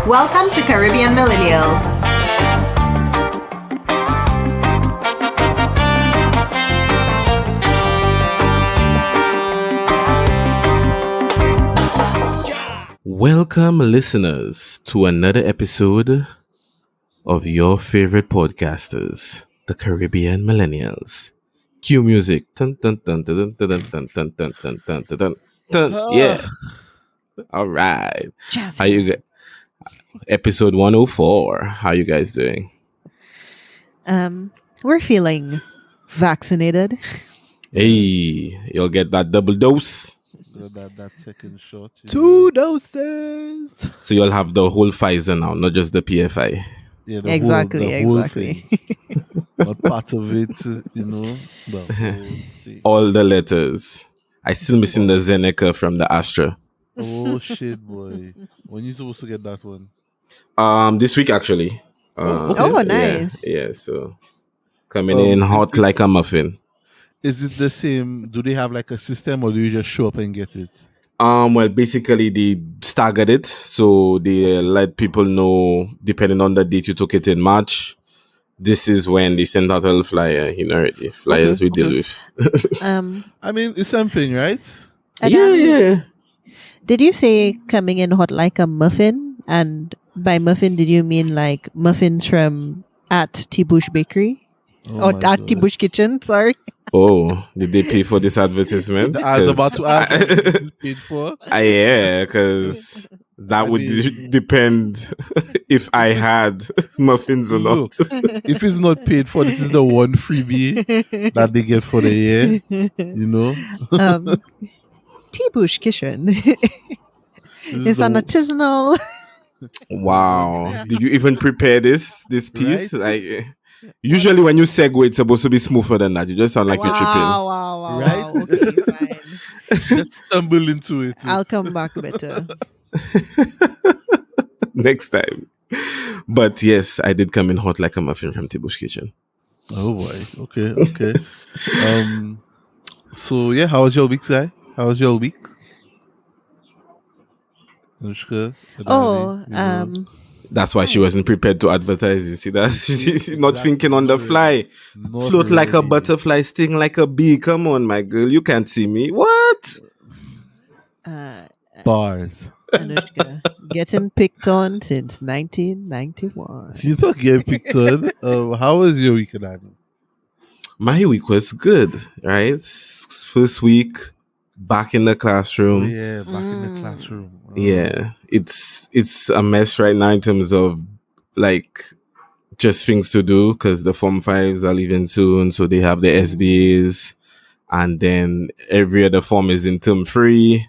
Welcome to Caribbean Millennials. Welcome, listeners, to another episode of your favorite podcasters, the Caribbean Millennials. Cue music. Dun, dun, dun, dun, dun, dun, dun, dun, dun, dun, dun, dun, dun, dun. Yeah. All right. How you guys? Episode 104. How you guys doing? We're feeling vaccinated. Hey, you'll get that double dose. That second shot. 2 doses. So you'll have the whole Pfizer now, not just the PFI. Yeah, Exactly. whole thing. Not part of it, the whole thing. All the letters. I still missing the Zeneca from the Astra. Oh shit, boy! When you supposed to get that one? This week actually. Oh, nice. Yeah, so coming in hot like a muffin. Is it the same? Do they have like a system, or do you just show up and get it? Well, basically they staggered it, so they let people know depending on the date you took it in March. This is when they send out a flyer. Already flyers we deal with. I mean, it's something, right? Yeah. Did you say coming in hot like a muffin? And by muffin, did you mean like muffins from at T-Bush Bakery? Or at T-Bush Kitchen, sorry. Oh, did they pay for this advertisement? I was about to ask what this is paid for. Yeah, because that would depend if I had muffins or not. Look, if it's not paid for, this is the one freebie that they get for the year. T-Bush Kitchen. It's an artisanal. Wow. Did you even prepare this piece? Right? Like, usually when you segue, it's supposed to be smoother than that. You just sound like you're tripping. Wow. Right? Okay, fine. Just stumble into it. I'll come back better. Next time. But yes, I did come in hot like a muffin from T-Bush Kitchen. Oh boy. Okay. So yeah, how was your week, Sai? How was your week? Anushka, That's why she wasn't prepared to advertise. You see that? She's not thinking on the fly. Float like a butterfly, sting like a bee. Come on, my girl. You can't see me. What? Bars. Anushka, getting picked on since 1991. You thought getting picked on. How was your week, Anani? My week was good, right? First week back in the classroom. Oh, yeah, back in the classroom. Oh. Yeah, it's a mess right now in terms of like just things to do because the Form 5s are leaving soon, so they have the SBAs, and then every other form is in term 3.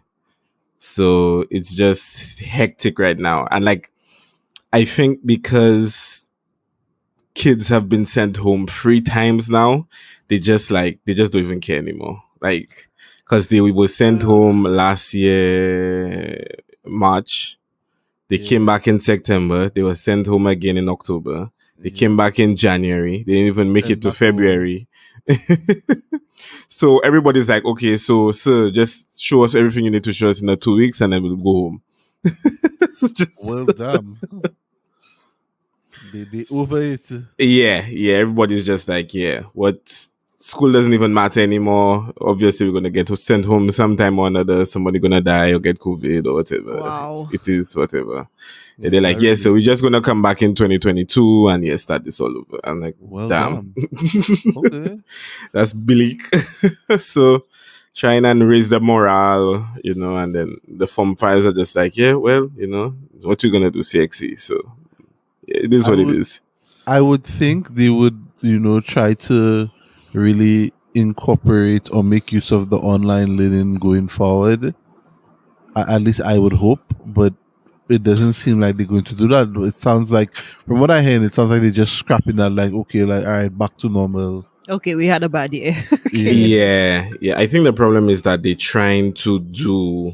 So it's just hectic right now. And like, I think because kids have been sent home 3 times now, they just don't even care anymore. Like, because they were sent home last year, March. They came back in September. They were sent home again in October. They came back in January. They didn't even make it to February. So everybody's like, okay, so sir, just show us everything you need to show us in the 2 weeks and then we'll go home. Well done. They over it. Yeah. Everybody's just like, yeah, what school doesn't even matter anymore. Obviously, we're gonna get sent home sometime or another. Somebody gonna die or get COVID or whatever. Wow. It is whatever. Yeah, they're like, yeah, so we're just gonna come back in 2022 and start this all over. I'm like, Well damn. done. Okay. That's bleak. So trying and raise the morale, and then the Form 5s are just like, yeah, well, what you gonna do, CXC? So yeah, it is what it is. I would think they would, try to really incorporate or make use of the online learning going forward. At least I would hope, but it doesn't seem like they're going to do that. It sounds like, from what I hear, it sounds like they're just scrapping that, like, okay, like, all right, back to normal. Okay, we had a bad year. Yeah. I think the problem is that they're trying to do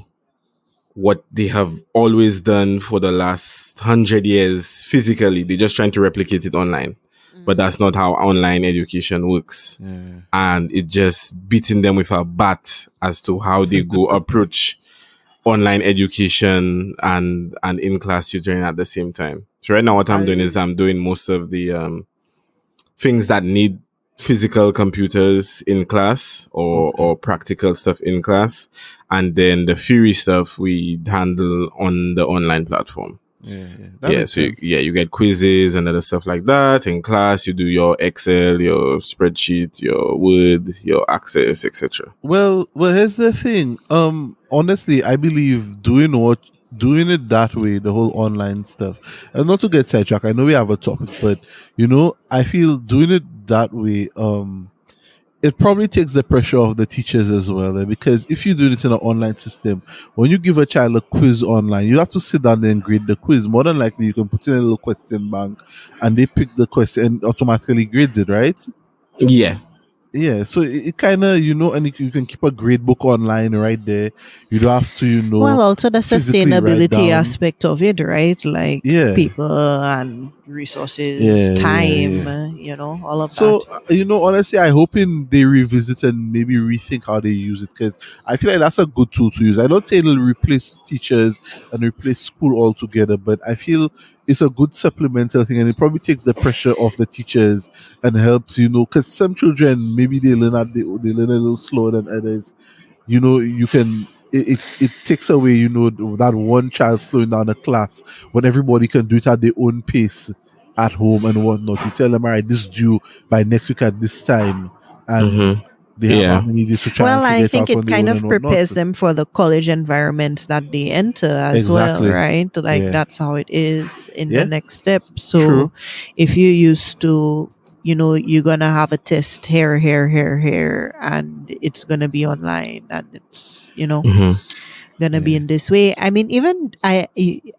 what they have always done for the last 100 years physically. They're just trying to replicate it online. But that's not how online education works. Yeah. And it just beating them with a bat as to how they go approach online education and in class tutoring at the same time. So right now, what I'm doing is I'm doing most of the things that need physical computers in class or practical stuff in class, and then the theory stuff we handle on the online platform. That makes So sense. you get quizzes and other stuff like that in class. You do your Excel, your spreadsheet, your Word, your Access, etc. Well, here's the thing. Honestly, I believe doing it that way, the whole online stuff, and not to get sidetracked. I know we have a topic, but I feel doing it that way, it probably takes the pressure off the teachers as well. Because if you do it in an online system, when you give a child a quiz online, you have to sit down there and grade the quiz. More than likely, you can put in a little question bank, and they pick the question and automatically grades it, right? Yeah. Yeah, so it kind of, and you can keep a grade book online right there. You don't have to, Well, also the physically write sustainability down. aspect of it, right? Like Yeah. people and resources, Yeah, time, yeah. all of So, that. honestly, I hoping they revisit and maybe rethink how they use it, because I feel like that's a good tool to use. I don't say it'll replace teachers and replace school altogether, but I feel it's a good supplemental thing, and it probably takes the pressure off the teachers and helps, because some children, maybe they learn they learn a little slower than others. You can, it takes away, that one child slowing down a class when everybody can do it at their own pace at home and whatnot. You tell them, all right, this is due by next week at this time, and they have how many days to try and Well, figure I it out think on it their kind own of and whatnot. prepares them for the college environment that they enter as well, Exactly. right? Like Yeah. that's how it is in Yeah. the next step. So True. if you're used to, you're gonna have a test here, and it's gonna be online, and it's gonna be in this way. I mean, even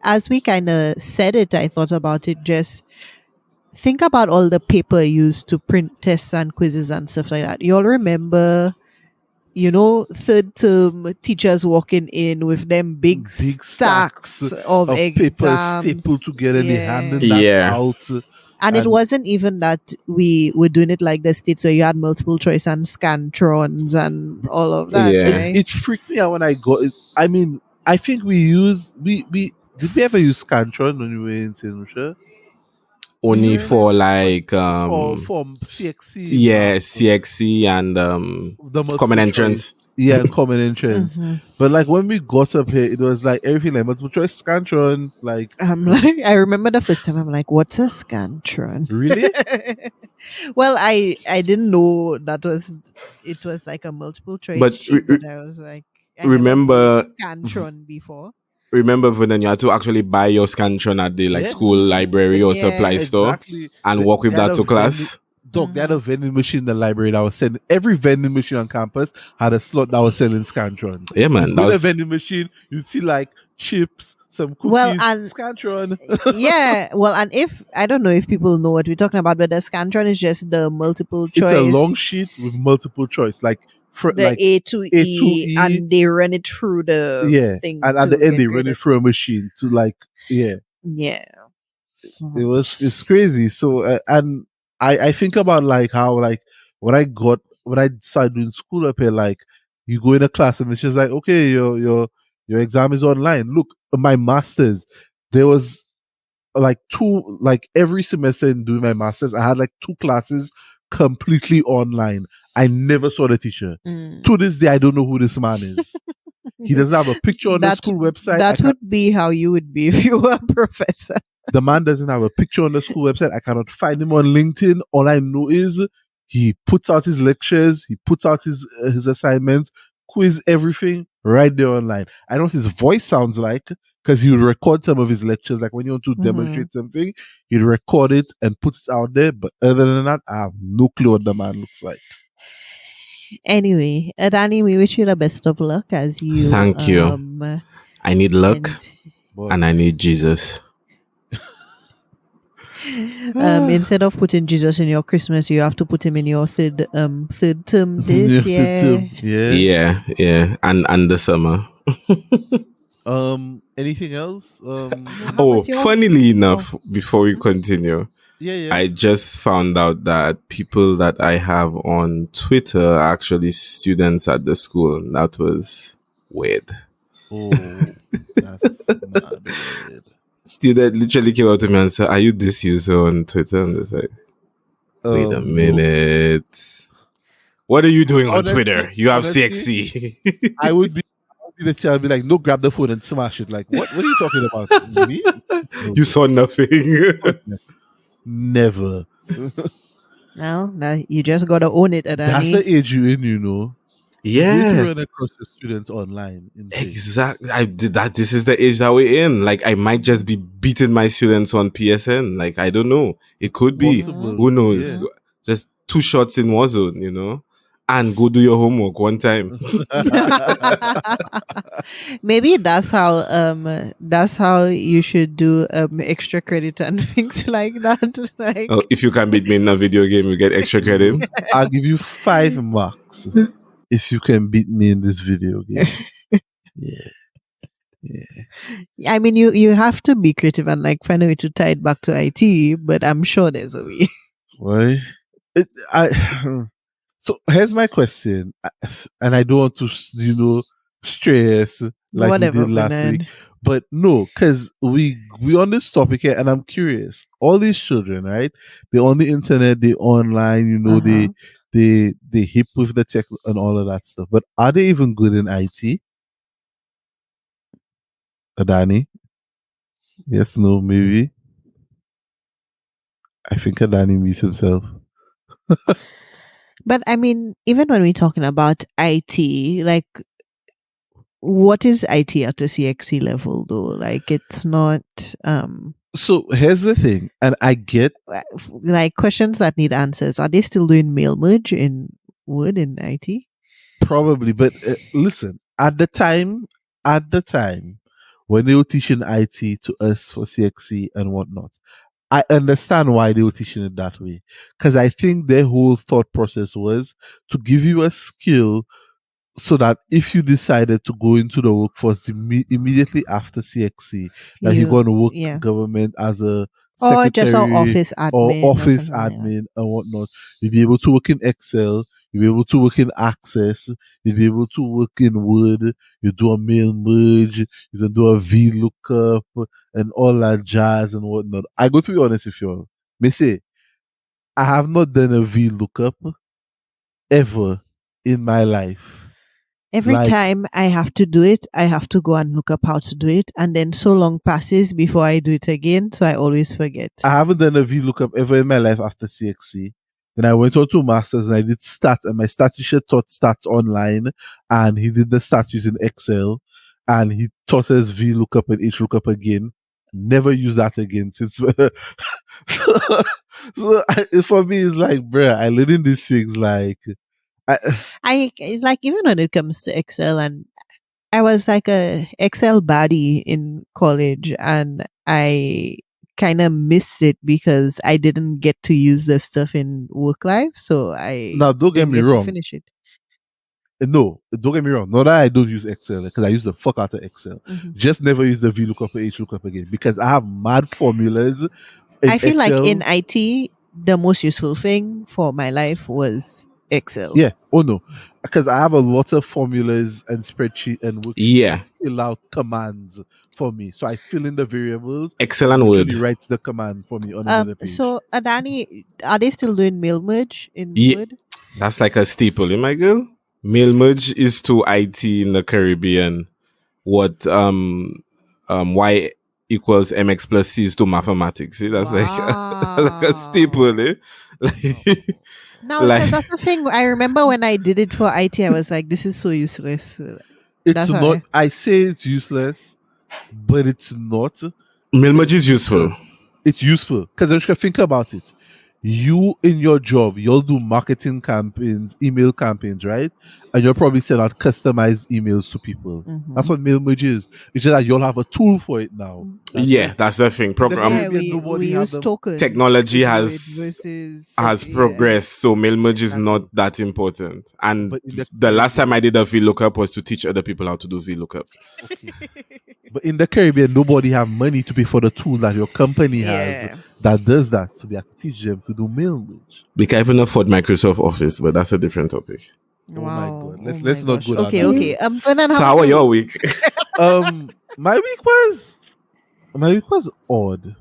as we kind of said it, I thought about it. Just think about all the paper used to print tests and quizzes and stuff like that. You all remember, third term teachers walking in with them big stacks of paper exams stapled together, and they handing that Yeah. out. And it wasn't even that we were doing it like the States where you had multiple choice and scantrons and all of that, Yeah. right? It freaked me out when I got it. I mean, I think we did we ever use Scantron when we were in St. Lucia? Only for like For CXC. yeah, CXC and The multiple common choice. entrance. Yeah, common entrance. But like when we got up here, it was like everything like multiple choice Scantron. Like I'm like, I remember the first time I'm like, what's a scantron? Really? Well, I didn't know that it was like a multiple choice But sheet, but I was like, I remember- never played scantron before. Remember, Vernon, you had to actually buy your Scantron at the like Yeah. school library or Yeah. supply store Exactly. and They- walk with they had that to a class. Dog, they had a vending machine in the library that was selling. Every vending machine on campus had a slot that was selling Scantrons. Yeah, man. You That go to the was, vending machine, you'd see like chips, some cookies, Well, and- Scantron. Yeah, well, and if I don't know if people know what we're talking about, but the scantron is just the multiple choice. It's a long sheet with multiple choice, like the A to E, and they run it through the thing. and at to the end get they run graded. it through a machine to like Yeah. it's crazy. So and I think about like how like when I started doing school up here, like you go in a class and it's just like, okay, your exam is online. Look, my masters, there was like every semester in doing my masters, I had like 2 classes completely online. I never saw the teacher. To this day, I don't know who this man is. He doesn't have a picture on the school website. That would be how you would be if you were a professor. The man doesn't have a picture on the school website. I cannot find him on LinkedIn. All I know is he puts out his lectures, he puts out his assignments, quiz, everything right there online. I know what his voice sounds like because he would record some of his lectures. Like when you want to demonstrate something, he'd record it and put it out there. But other than that, I have no clue what the man looks like. Anyway, Danny, we wish you the best of luck as you. Thank you. I need luck and I need Jesus. Instead of putting Jesus in your Christmas, you have to put him in your third term this year. Yeah. And the summer. Anything else? Funnily enough, before we continue, yeah. I just found out that people that I have on Twitter are actually students at the school. That was weird. Oh, that's mad weird. Student literally came out to me and said, "Are you this user on Twitter?" And I was like, "Wait a No. minute. What are you doing on Honestly, Twitter? You have honestly, CXC." I would be the child, be like, no, grab the phone and smash it. Like, what are you talking about? Me? No, You saw nothing. never. Now you just gotta own it, That's Adani. the age you're in, you know. You're going to Yeah, run across your students online. exactly. I did that. This is the age that we're in. Like, I might just be beating my students on PSN. Like, I don't know. It could be. Possible. Who knows? Yeah. Just 2 shots in Warzone, and go do your homework one time. Maybe that's how you should do extra credit and things like that. Like Oh, if you can beat me in a video game, you get extra credit. I'll give you 5 marks if you can beat me in this video game. Yeah. I mean you have to be creative and like find a way to tie it back to IT, but I'm sure there's a way. Why? So here's my question, and I don't want to, stress like Whatever, we did last Bernard. week, but no, because we on this topic here, and I'm curious. All these children, right? They're on the internet, they're online, Uh-huh. they hip with the tech and all of that stuff. But are they even good in IT? Adani? Yes, no, maybe. I think Adani meets himself. But I mean, even when we're talking about IT, like what is IT at a CXC level though? Like it's not So here's the thing, and I get like questions that need answers. Are they still doing mail merge in Word in IT? probably, but listen, at the time when they were teaching IT to us for CXC and whatnot, I understand why they were teaching it that way. Because I think their whole thought process was to give you a skill so that if you decided to go into the workforce immediately after CXC, like you're going to work government as a secretary or just an office admin or office something like admin and whatnot, you'd be able to work in Excel, you'd be able to work in Access, you'd be able to work in Word, you do a mail merge, you can do a VLOOKUP and all that jazz and whatnot. I go to be honest with you all. May say, I have not done a VLOOKUP ever in my life. Every time I have to do it, I have to go and look up how to do it. And then so long passes before I do it again. So I always forget. I haven't done a VLOOKUP ever in my life after CXC. Then I went on to masters and I did stats, and my stats teacher taught stats online, and he did the stats using Excel, and he taught us VLOOKUP and HLOOKUP again. Never used that again since. So for me, it's like, bruh, I learning these things like. I like, even when it comes to Excel, and I was like a Excel baddie in college, and I kind of missed it because I didn't get to use the stuff in work life. So now don't get me wrong. Finish it. No, don't get me wrong. Not that I don't use Excel, because I use the fuck out of Excel. Mm-hmm. Just never use the VLOOKUP or HLOOKUP again, because I have mad formulas. I feel Excel. Like in IT, the most useful thing for my life was Excel. Yeah. Oh no, because I have a lot of formulas and spreadsheet and worksheets fill out commands for me. So I fill in the variables. Excel and Word writes the command for me on another page. So Adani, are they still doing mail merge in Word? That's like a staple, my girl. Mail merge is to IT in the Caribbean what Y equals MX plus C is to mathematics. See, that's like a staple, eh? No, because that's the thing. I remember when I did it for IT, I was like, this is so useless. It's not. I say it's useless, but it's not. Mail merge is useful. It's useful because you can think about it. You in your job, you'll do marketing campaigns, email campaigns, right? And you'll probably send out customized emails to people. Mm-hmm. That's what mail merge is. It's just that you'll have a tool for it now. That's the thing. We use tokens. Technology has progressed, so mail merge is not that important. And the last time I did a VLOOKUP was to teach other people how to do VLOOKUP. Okay. But in the Caribbean, nobody have money to pay for the tool that your company has that does that. So we have to teach them to do mail merge. We can even afford Microsoft Office, but that's a different topic. Wow. Oh my God. Let's not go down. Okay. So how are your week? My week was odd.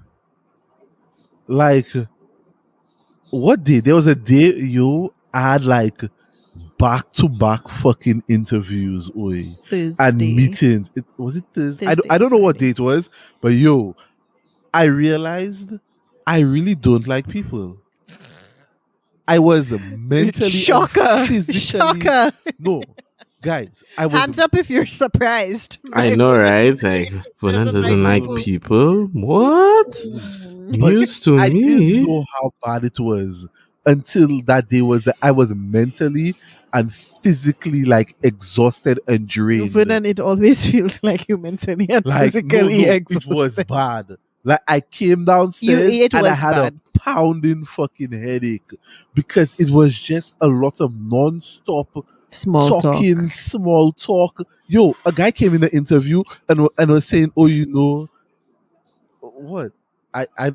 Like, what day? There was a day I had like back to back fucking interviews, and Thursday. meetings. Was it Thursday? Thursday, I don't know what Friday. day it was, but I realized I really don't like people. I was mentally Shocker. and physically Shocker. no, guys. I was Hands up if you're surprised. I know, right? Like, Vernon doesn't like people. What? News to I didn't me. know how bad it was until that day was that I was mentally and physically like exhausted and drained. Vernon, it always feels like you mentally and Like physically no, exhausted. it was bad. Like I came downstairs It and I was had bad. a pounding fucking headache because it was just a lot of non-stop Small talking, talk. small talk. A guy came in the interview and was saying, "Oh, what? I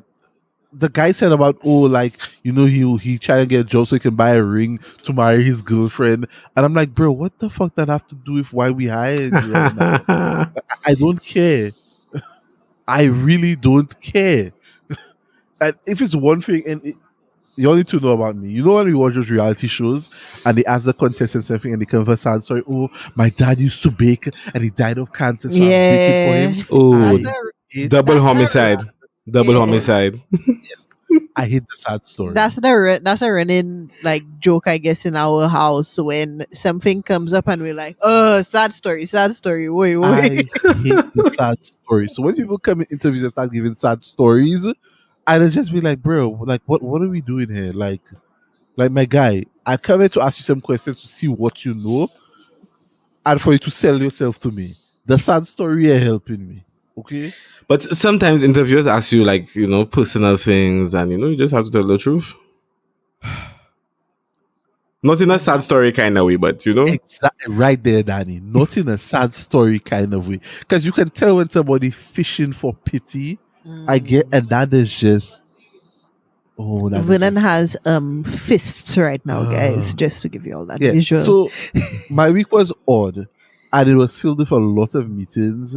the guy said about he tried to get a job so he can buy a ring to marry his girlfriend." And I'm like, bro, what the fuck that have to do with why we hired you right now? I don't care. I really don't care. And if it's one thing, you all need to know about me. You know when we watch those reality shows and they ask the contestants something and they come for sad story. Oh, my dad used to bake and he died of cancer, so I'm baking for him. Oh, That's a- double that's homicide. Double Yeah. homicide. Yes, I hate the sad story. That's a running like joke, I guess, in our house when something comes up and we're like, "Oh, sad story, wait, I wait." hate the sad story. So when people come in interviews and start giving sad stories, I'll just be like, bro, like what are we doing here? Like my guy, I come here to ask you some questions to see what you know and for you to sell yourself to me. The sad story are helping me. Okay? But sometimes interviewers ask you, like, personal things, and, you just have to tell the truth. Not in a sad story kind of way, but, Exactly right there, Danny. Not in a sad story kind of way. Because you can tell when somebody fishing for pity. I get, and that is just Vernon has fists right now, guys, just to give you all that visual. So my week was odd, and it was filled with a lot of meetings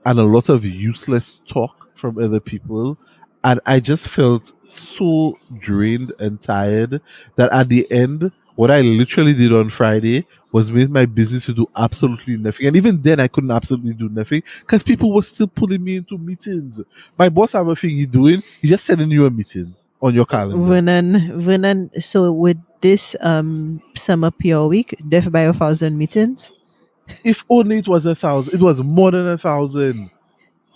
and a lot of useless talk from other people, and I just felt so drained and tired that at the end, what I literally did on Friday was made my business to do absolutely nothing, and even then I couldn't absolutely do nothing because people were still pulling me into meetings. My boss have a thing he's doing; he's just sending you a meeting on your calendar. Vernon, so with this sum up your week, death by 1,000 meetings. If only it was 1,000. It was more than 1,000.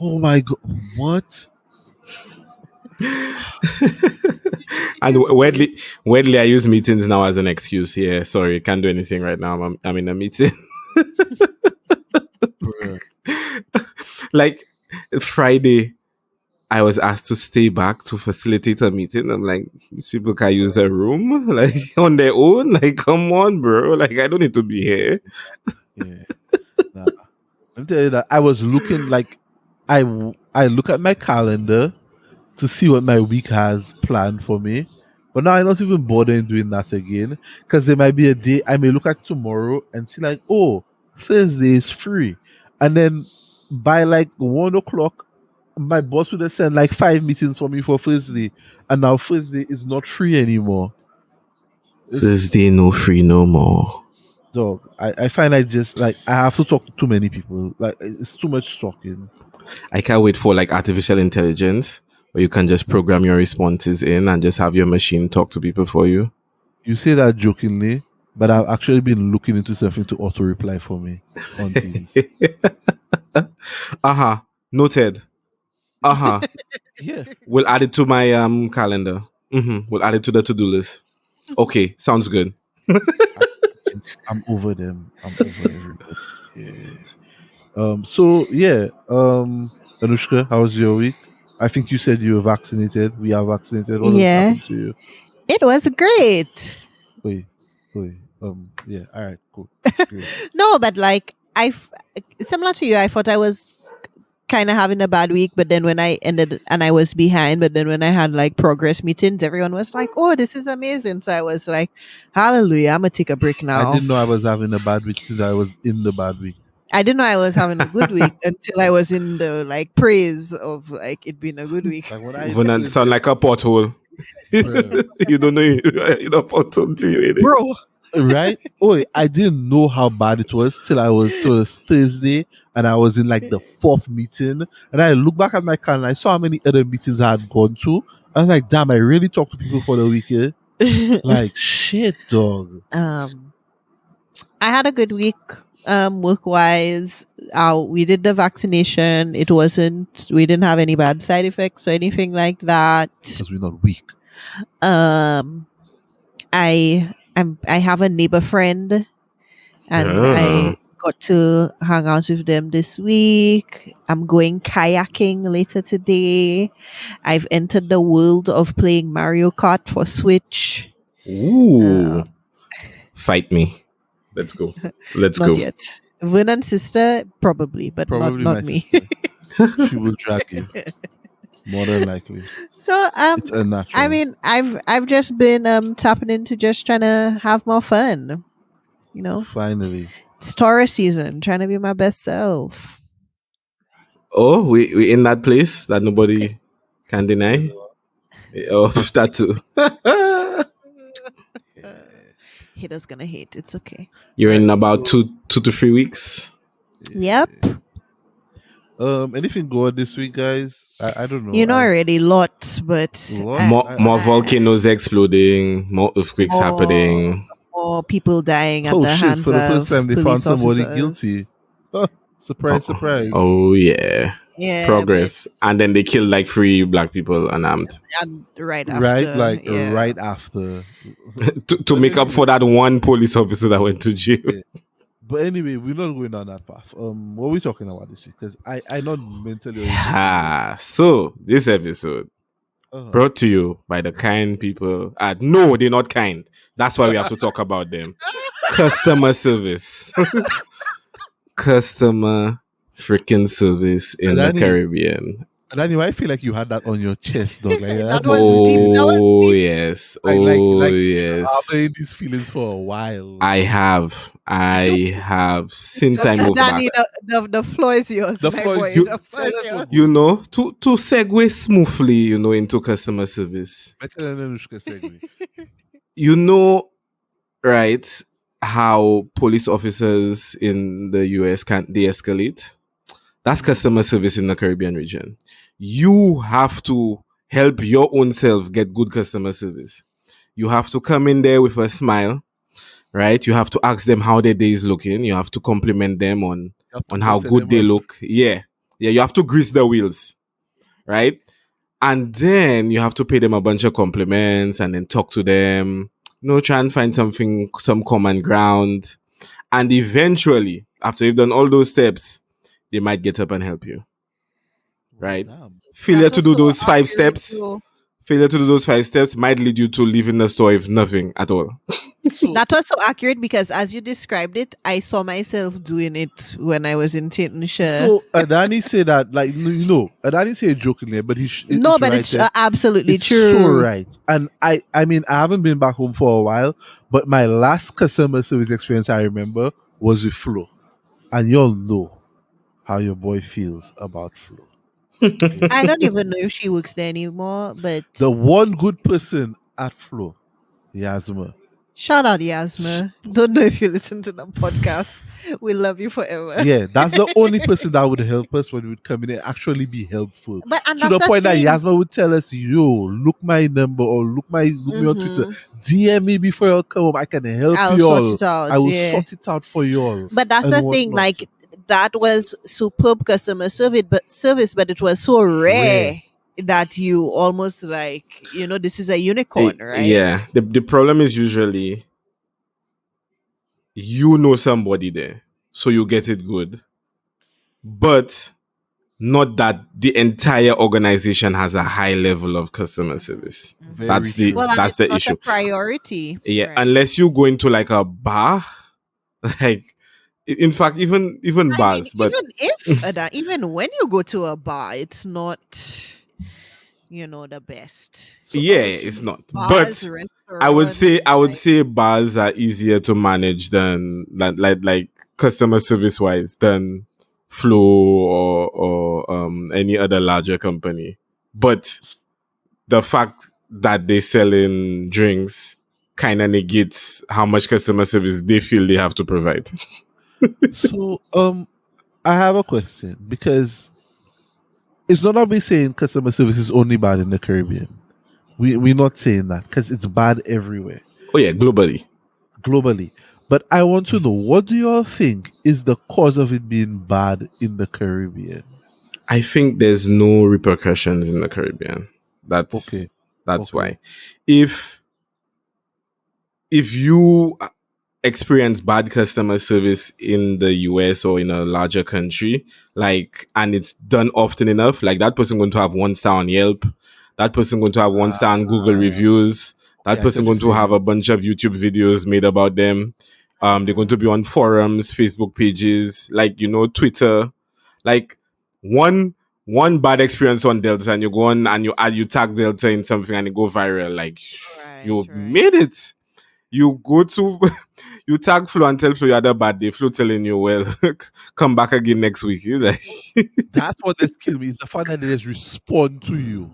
Oh my god! What? And weirdly, I use meetings now as an excuse. Yeah, sorry, can't do anything right now. I'm in a meeting. Like Friday, I was asked to stay back to facilitate a meeting. I'm like, these people can use a room like on their own. Like, come on, bro. Like, I don't need to be here. Yeah. Nah. I'm telling you that I was looking like I look at my calendar to see what my week has planned for me. But now I'm not even bothering doing that again because there might be a day I may look at tomorrow and see like, oh, Thursday is free, and then by like 1 o'clock, my boss would have sent like 5 meetings for me for Thursday, and now Thursday is not free anymore. Thursday no free no more. Dog, I find I just like I have to talk to too many people. Like it's too much talking. I can't wait for like artificial intelligence where you can just program your responses in and just have your machine talk to people for you. You say that jokingly, but I've actually been looking into something to auto reply for me on Teams. Noted. Yeah. We'll add it to my calendar. We'll add it to the to-do list. Okay, sounds good. I'm over them. I'm over everybody. Yeah. So yeah. Anushka, how was your week? I think you said you were vaccinated. We are vaccinated. What else happened to you? It was great. Wait. Yeah. All right. Cool. Great. No, but like similar to you, I thought I was kind of having a bad week, but then when I ended and I was behind, but then when I had like progress meetings, everyone was like, "Oh, this is amazing!" So I was like, "Hallelujah! I'm gonna take a break now." I didn't know I was having a bad week since I was in the bad week. I didn't know I was having a good week until I was in the like praise of like it being a good week. Like when I Even that sound like a pothole. Bruh. You don't know you're in a pothole till you in it. Bro, Right? Oh, I didn't know how bad it was till it was Thursday and I was in like the fourth meeting. And I look back at my calendar, I saw how many other meetings I had gone to. I was like, damn, I really talked to people for the weekend. Like shit, dog. I had a good week work wise. We did the vaccination. We didn't have any bad side effects or anything like that. Because we're not weak. I have a neighbor friend and I got to hang out with them this week. I'm going kayaking later today. I've entered the world of playing Mario Kart for Switch. Ooh. Fight me. Let's go. Let's Not go. yet. Vernon's sister, probably, but Probably not my me. sister. She will drag you. More than likely. So It's unnatural. I mean, I've just been tapping into just trying to have more fun. You know, Finally. it's Taurus season, trying to be my best self. Oh, we in that place that nobody can deny. Oh, that too. Haters gonna hate. It's okay. You're in about two to 3 weeks. Yep. Anything good this week, guys? I don't know. You know already lots, but Lot? More volcanoes exploding, more earthquakes More- happening. more people dying at Oh the shit! hands For the of first time, they found police somebody officers. guilty. Oh, surprise! Surprise! Oh yeah. Yeah, Progress. And then they killed like 3 black people unarmed. but- and right after, Right, like yeah. right after. to make up for that one police officer that went to jail. Yeah. But anyway, we're not going down that path. What are we talking about this week? Because I not mentally. So this episode brought to you by the kind people no, they're not kind. That's why we have to talk about them. Customer service. Customer freaking service in the Caribbean. And anyway, I feel like you had that on your chest, dog. Like, That was deep. That was Oh deep. yes. I Oh like yes. I've been these feelings for a while. I have since I moved Danny, back. the floor is yours. The my floor is boy. yours. The floor is yours. You know, to segue smoothly, into customer service. Better than Anushka segue. You know, right, how police officers in the US can't de-escalate? That's customer service in the Caribbean region. You have to help your own self get good customer service. You have to come in there with a smile, right? You have to ask them how their day is looking. You have to compliment them on how good they look. Yeah. You have to grease the wheels, right? And then you have to pay them a bunch of compliments and then talk to them, try and find some common ground. And eventually, after you've done all those steps, they might get up and help you. Right? Damn. Failure That's to do also those 5 accurate steps. too. Failure to do those 5 steps might lead you to leaving the store with nothing at all. So, That was so accurate because as you described it, I saw myself doing it when I was in St. Lucia. so Adani said that, like, Adani said jokingly, but no, but right it's there. absolutely It's true. so right. And I mean, I haven't been back home for a while, but my last customer service experience I remember was with Flo. And you'll know how your boy feels about Flo. I don't even know if she works there anymore, but The one good person at Flo, Yasma. shout out Yasma. Don't know if you listen to the podcast. We love you forever. Yeah, that's the only person that would help us when we would come in and actually be helpful. But To the point that Yasma would tell us, yo, look my number or look me on Twitter. DM me before you come home. I can help I'll you all. sort it out. I will yeah. sort it out for you all. But that's and the thing, whatnot. like that was superb customer service, but it was so rare that you almost like, this is a unicorn, right? Yeah. The problem is usually somebody there, so you get it good. But not that the entire organization has a high level of customer service. Very That's true. Well, and that's it's the not issue. a priority. Yeah, right? unless you go into like a bar, like in fact, even bars. I mean, but even when you go to a bar, it's not. the best. So Yeah, it's not. Bars, But restaurants, I would like say bars are easier to manage than like customer service wise than Flow or any other larger company. But the fact that they sell in drinks kind of negates how much customer service they feel they have to provide. so I have a question because it's not that we saying customer service is only bad in the Caribbean. We're not saying that because it's bad everywhere, Oh yeah, globally. globally. But I want to know, what do you all think is the cause of it being bad in the Caribbean? I think there's no repercussions in the Caribbean. That's Okay, that's okay, why. If if you experience bad customer service in the US or in a larger country, like, and it's done often enough, like that person going to have 1 star on Yelp, that person going to have 1 star on Google reviews, okay. that I see person what you're going to have saying. a bunch of YouTube videos made about them. They're going to be on forums, Facebook pages, like, Twitter. Like one one bad experience on Delta and you go on and you tag Delta in something and it go viral, like right, you right. made it. You go to you tag Flo and tell Flo you had a bad day. Flo telling you, well, come back again next week. You're like, That's what has killed me is the fact that they just respond to you.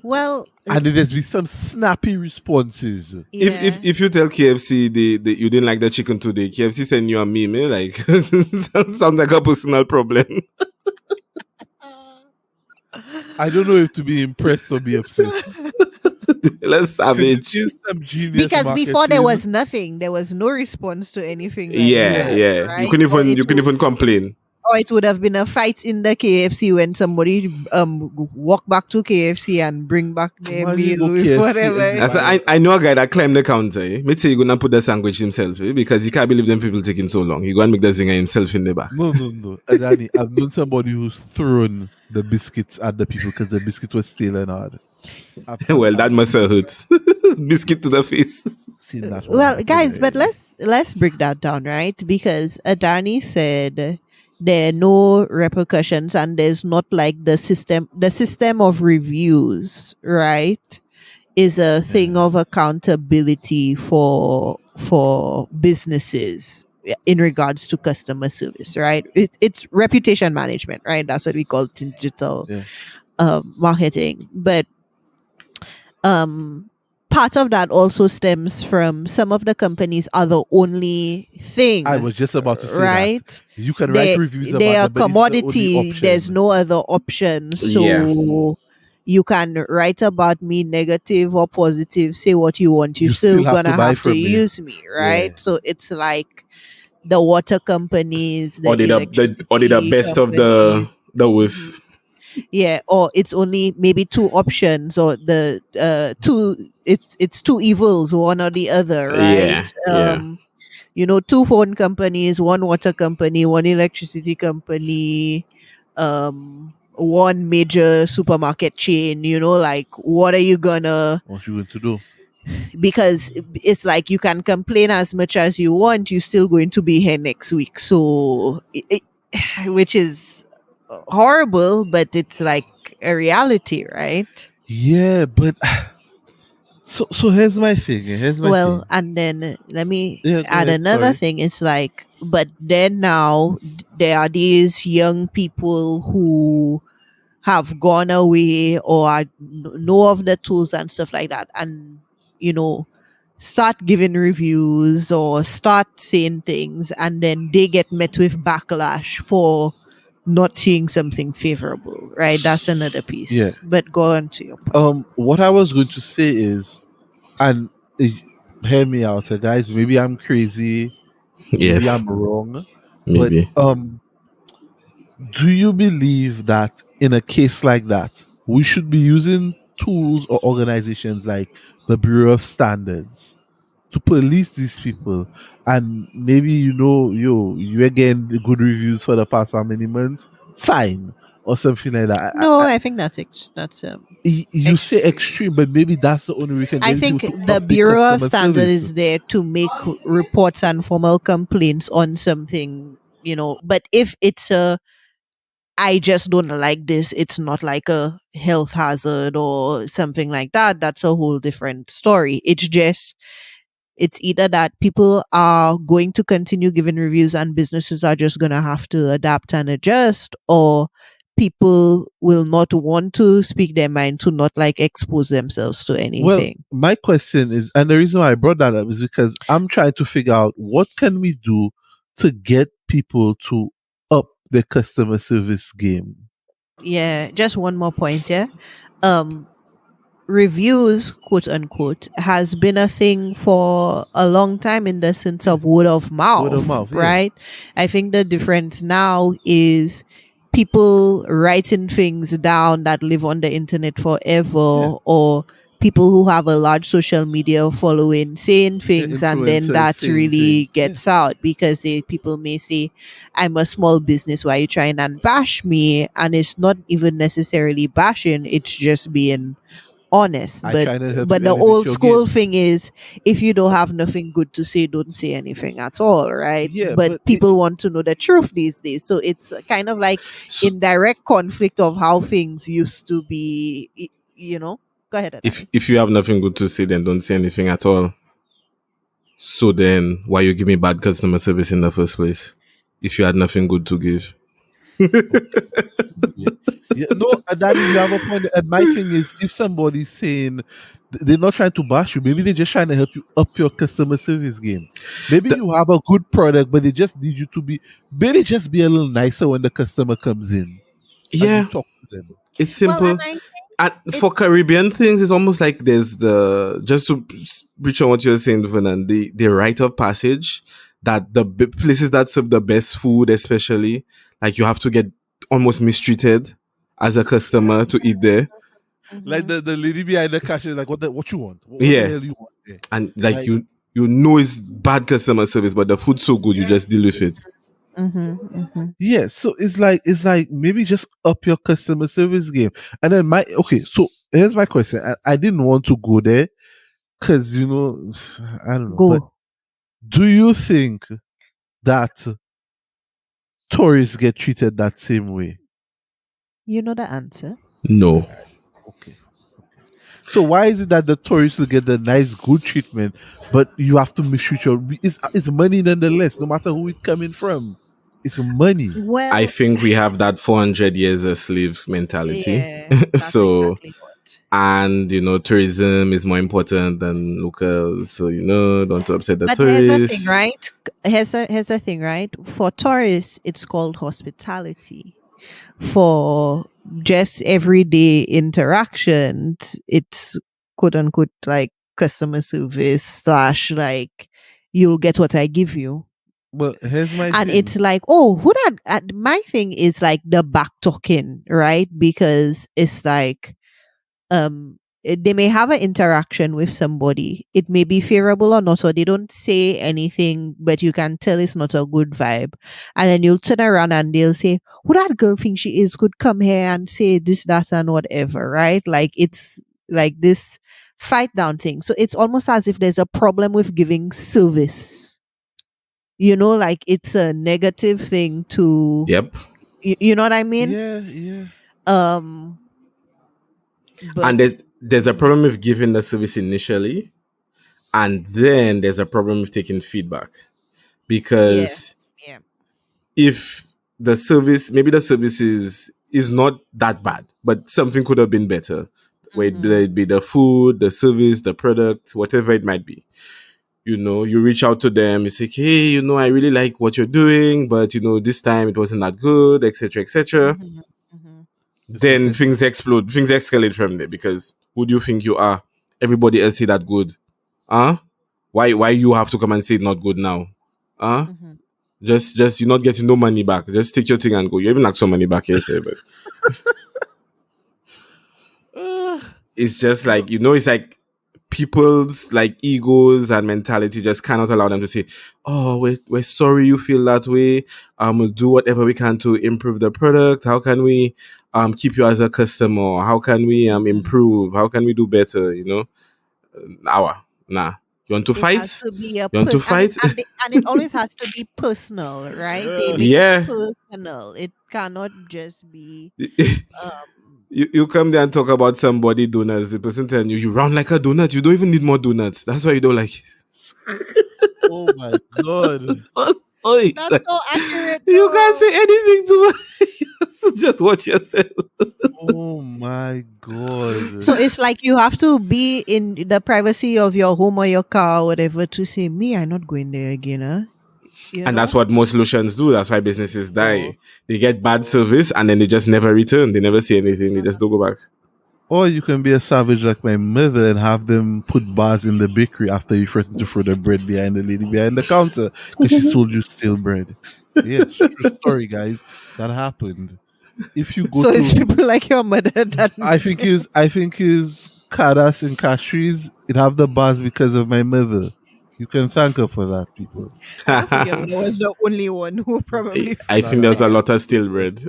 Well, And there's been some snappy responses. if yeah. if if you tell KFC you didn't like the chicken today, KFC send you a meme, like sounds like a personal problem. I don't know if to be impressed or be upset. Let's Because it savage. is some genius Because before there marketing. was nothing, there was no response to anything like Yeah, that, Yeah. yeah. You right? couldn't even complain. Or it would have been a fight in the KFC when somebody walk back to KFC and bring back their Why do you meal go with KFC whatever. I said, anyway? I know a guy that climbed the counter. Me say he gonna put the sandwich himself, because he can't believe them people taking so long. He go and make the zinger himself in the back. No, no, no. Adani, I've known somebody who's thrown the biscuits at the people because the biscuit was stale hard. Well, that I've must have hurt. Biscuit to the face. seen that one Well, happen guys, but already. let's break that down, right? Because Adani said there are no repercussions and there's not like the system of reviews, right? Is a thing Yeah. of accountability for businesses in regards to customer service, right? It's reputation management, right? That's what we call it in digital Yeah. marketing. But um part of that also stems from some of the companies are the only thing, I was just about to say that. right? You can write they reviews they about are them, but it's the only commodity, there's option. no other option. Yeah. So you can write about me negative or positive, say what you want, you're You still still have gonna to buy have to from me. use me, right? Yeah. So it's like the water companies, Or the they the electricity best of the companies. worst. Yeah, or it's only maybe two options, or the two, it's two evils, one or the other, Yeah, right? yeah. Two phone companies, one water company, one electricity company, one major supermarket chain. Like, what are you gonna, What you going to do? because it's like you can complain as much as you want, you're still going to be here next week. So which is horrible, but it's like a reality, right? Yeah, but so here's my thing. Here's my Well, thing. and then let me Yeah, go add ahead. another Sorry. thing. It's like, but then now there are these young people who have gone away or know of the tools and stuff like that, and you know start giving reviews or start saying things, and then they get met with backlash for not seeing something favorable, right? That's another Yeah. piece. But go on to your point. What I was going to say is, and uh, hear me out, guys. Maybe I'm crazy. Maybe Yes, I'm wrong. But maybe. do you believe that in a case like that, we should be using tools or organizations like the Bureau of Standards to police these people? And maybe you again the good reviews for the past how many months, fine, or something like that. No, I think that's You say extreme. extreme, but maybe that's the only way we can I get think people to the up the Bureau of customer Standard service. is there to make reports and formal complaints on something, but if it's a I just don't like this. It's not like a health hazard or something like that. That's a whole different story. It's either that people are going to continue giving reviews and businesses are just going to have to adapt and adjust, or people will not want to speak their mind to not like expose themselves to Well, anything. my question is, and the reason why I brought that up is because I'm trying to figure out what can we do to get people to up their customer service game. Yeah, just one more point here. Um, Reviews, quote unquote, has been a thing for a long time in the sense of word of mouth, Yeah. right? I think the difference now is people writing things down that live on the internet forever, or people who have a large social media following saying things, and then Influencers that saying really things. Yeah. gets out because people may say, I'm a small business, why are you trying and bash me? And it's not even necessarily bashing, it's just being honest. I but trying to help but you the elevate old your school game. thing is, if you don't have nothing good to say, don't say anything at all, right? Yeah, But people want to know the truth these days, so it's kind of like So in direct conflict of how things used to be, go ahead, if Adani. if you have nothing good to say, then don't say anything at all. So then, why you give me bad customer service in the first place? If you had nothing good to give, okay. Yeah. Yeah. No, Danny, you have a point. And my thing is, if somebody's saying they're not trying to bash you, maybe they're just trying to help you up your customer service game. Maybe Th- you have a good product, but they just need you to maybe just be a little nicer when the customer comes in and you yeah, talk to them. it's Well, and simple. I And it for Caribbean things, it's almost like there's just to reach on what you're saying, Vernon, the rite of passage that the places that serve the best food, especially, like you have to get almost mistreated as a customer to eat there. Like Mhm, the lady behind the cashier is like, what you want? What the Yeah. hell you want? Yeah. And like Like, you know it's bad customer service, but the food's so good, you just deal with it. mhm, mhm. yeah, so it's like maybe just up your customer service game. And then so here's my question. I didn't want to go there because I don't know, but Go. do you think that tourists get treated that same way? You know the answer. No. Okay. So why is it that the tourists will get the nice good treatment, but you have to mistreat it's money nonetheless, no matter who it's coming from. It's money. I Well, think we have that 400 years a slave mentality. yeah, that's So, exactly what. and tourism is more important than locals. So, don't upset the But here's the thing, tourists. right? Here's the thing, right? For tourists, it's called hospitality. For just everyday interactions, it's quote unquote like customer service slash like you'll get what I give you. Well, here's my And thing. it's like, oh, who that? My thing is like the back talking, right? Because it's like they may have an interaction with somebody, it may be favorable or not, or they don't say anything, but you can tell it's not a good vibe, and then you'll turn around and they'll say, who that girl thinks she is, could come here and say this, that, and whatever, right? Like it's like this fight down thing. So it's almost as if there's a problem with giving service, like it's a negative thing to, Yep. you know what I mean? Yeah. um but And there's a problem with giving the service initially, and then there's a problem with taking feedback. yeah, Because yeah. if maybe the service is not that bad, but something could have been better. Whether Mhm. it be the food, the service, the product, whatever it might be. You reach out to them, you say, hey, I really like what you're doing, but this time it wasn't that good, etc., etc. Mhm, mhm. It's not Then things consistent. explode, things escalate from there because who do you think you are? Everybody else say that good. Huh? Why you have to come and say it not good now? Huh? Mhm. Just you're not getting no money back. Just take your thing and go. You even ask for money back here, but Uh, it's just no, like it's like people's like egos and mentality just cannot allow them to say, oh, we're sorry you feel that way. We'll do whatever we can to improve the product. How can we keep you as a customer? How can we Mhm. improve? How can we do better? Nah. You want to It has fight? to be a You want to and it fight? and it always has to be personal, right? They make it Yeah. personal. It cannot just be um You come there and talk about somebody donuts. The person telling you round like a donut. You don't even need more donuts. That's why you don't like Oh my god. it. Oi, that's like, so accurate you can't though. say anything to her. So just watch yourself. Oh my god. So it's like you have to be in the privacy of your home or your car or whatever to say, me, I'm not going there again, huh? You And that's know? what most solutions do. That's why businesses Or, die. They get bad or, service and then they just never return. They never see anything. They just don't go back. or you can be a savage like my mother and have them put bars in the bakery after you threaten to throw the bread behind the lady behind the counter because she sold you stale bread. Yes, true story, guys. That happened. If you go So it's to, people like your mother that I think is Cadas and Castries. It have the bars because of my mother. You can thank her for that, people. I don't think your mother was the only one who probably I flew No, think no, there through was a there. lot of stale bread.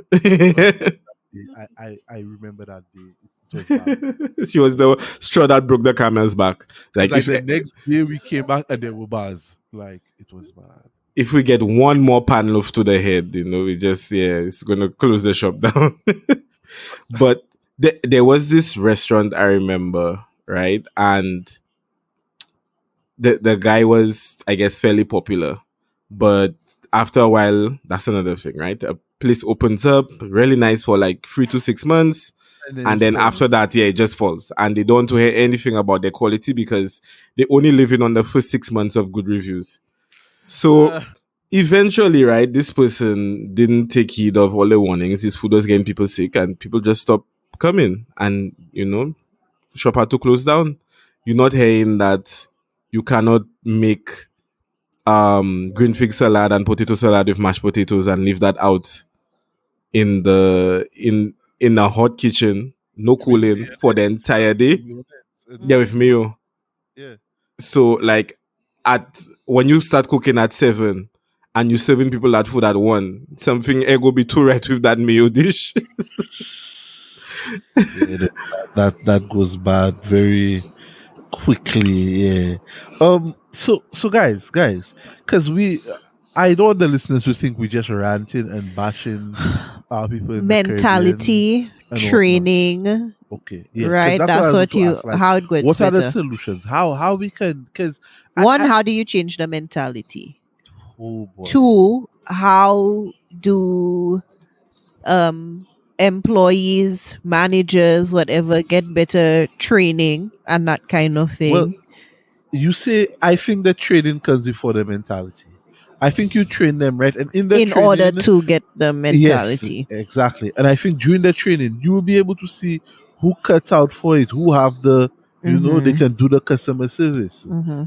I remember that day. It was bad. She was the straw that broke the camel's back. Because Like like the next day we came back and there were bars. Like it was bad. if we get one more pan loaf to the head, we just it's gonna close the shop down. But there was this restaurant I remember, right? And the guy was, I guess, fairly popular. But after a while, that's another thing, right? A place opens up, really nice for like 3 to 6 months. And then And it then after falls. that, yeah, it just falls. And they don't want to hear anything about their quality because they only live in on the first 6 months of good reviews. So Uh, eventually, right, this person didn't take heed of all the warnings. His food was getting people sick and people just stopped coming. And, shop had to close down. You're not hearing that you cannot make green fig salad and potato salad with mashed potatoes and leave that out in a hot kitchen, no with cooling for the mayonnaise, entire day. and Yeah, with Mm. mayo. yeah. So like at when you start cooking at 7 and you serving people that food at 1, something go be too right with that mayo dish. Yeah, that goes bad very quickly. Yeah. So guys, because I don't want the listeners to think we just ranting and bashing our people in the Caribbean Mentality, and whatnot. training, Okay, yeah, because right? that's what I That's was going what to you ask. Like, how it gets what are the better. solutions? How we can? Because One, I how do you change the mentality? oh boy, Two, how do um employees, managers, whatever, get better training and that kind of well, thing you say I think the training comes before the mentality. I think you train them right, and in the in order training, to get the yes, mentality. exactly. And I think during the training, you will be able to see who cuts out for it, who have the, they Mm-hmm. can do the customer service. Mm-hmm.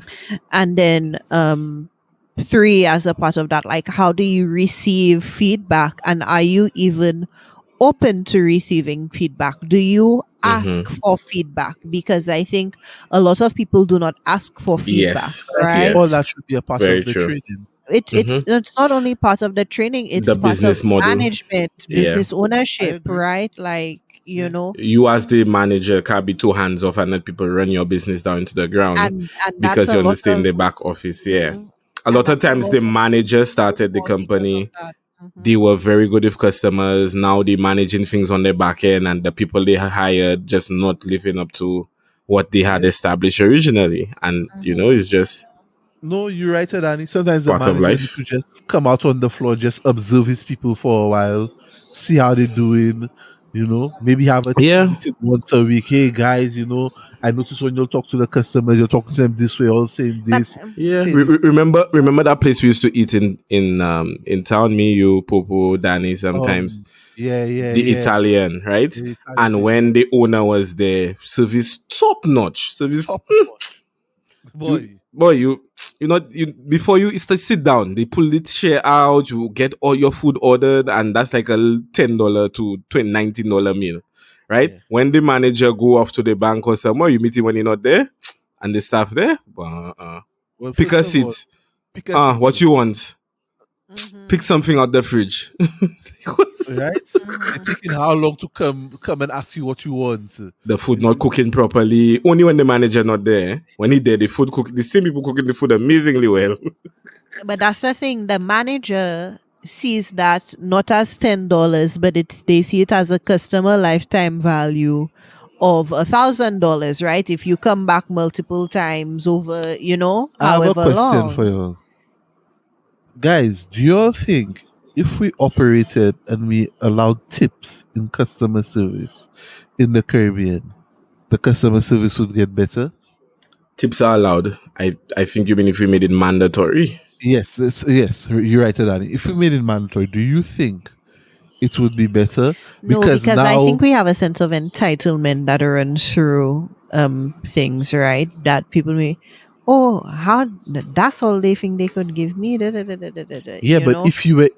And then three, as a part of that, like how do you receive feedback and are you even open to receiving feedback? Do you ask for feedback? Because I think a lot of people do not ask for feedback, Yes. I think right? all Yes. that should be a part Very of the true. training. It's not only part of the training, it's The part of business model. management, Yeah. business I ownership, agree. right? Like, Yeah. You as the manager can't be too hands off and let people run your business down to the ground and that's because a you lot understand of the back office. Yeah. mhm, A and lot of that's a times lot the of manager the started the small details of company. that. They were very good with customers. Now they're managing things on their back end and the people they hired just not living up to what they had Yeah. established originally. And, it's just No, you're right, Danny. Sometimes the part of manager need life. to just come out on the floor, just observe his people for a while, see how they're doing. Maybe have a Yeah. meeting once a week. Hey guys, I notice when you talk to the customers, you're talking to them this way, or saying But this, Yeah, saying this. remember that place we used to eat in town, me, you, Popo, Danny, sometimes Yeah, yeah, the yeah. Italian, right? The Italian And place, yeah. when the owner was there, service top notch, service. Top You boy. boy, you before you sit down, they pull the chair out, you get all your food ordered, and that's like a $10 to $19 meal, right? Yeah. When the manager go off to the bank or somewhere, you meet him when you're not there, and the staff there, Well, pick a first of all, seat. pick a seat. What you want? Pick something out the fridge. Right? They're taking how long to come and ask you what you want. The food not cooking properly. Only when the manager not there. When he there, the food cook. The same people cooking the food amazingly well. But that's the thing. The manager sees that not as $10, but they see it as a customer lifetime value of $1,000, right? If you come back multiple times over, I have a however question long. for you. Guys, do you all think if we operated and we allowed tips in customer service in the Caribbean, the customer service would get better? Tips are allowed. I think you mean if we made it mandatory. Yes, yes, you're right, Danny. If we made it mandatory, do you think it would be better? No, because now, I think we have a sense of entitlement that runs through things, right? That people may, oh, how that's all they think they could give me. Yeah, but if you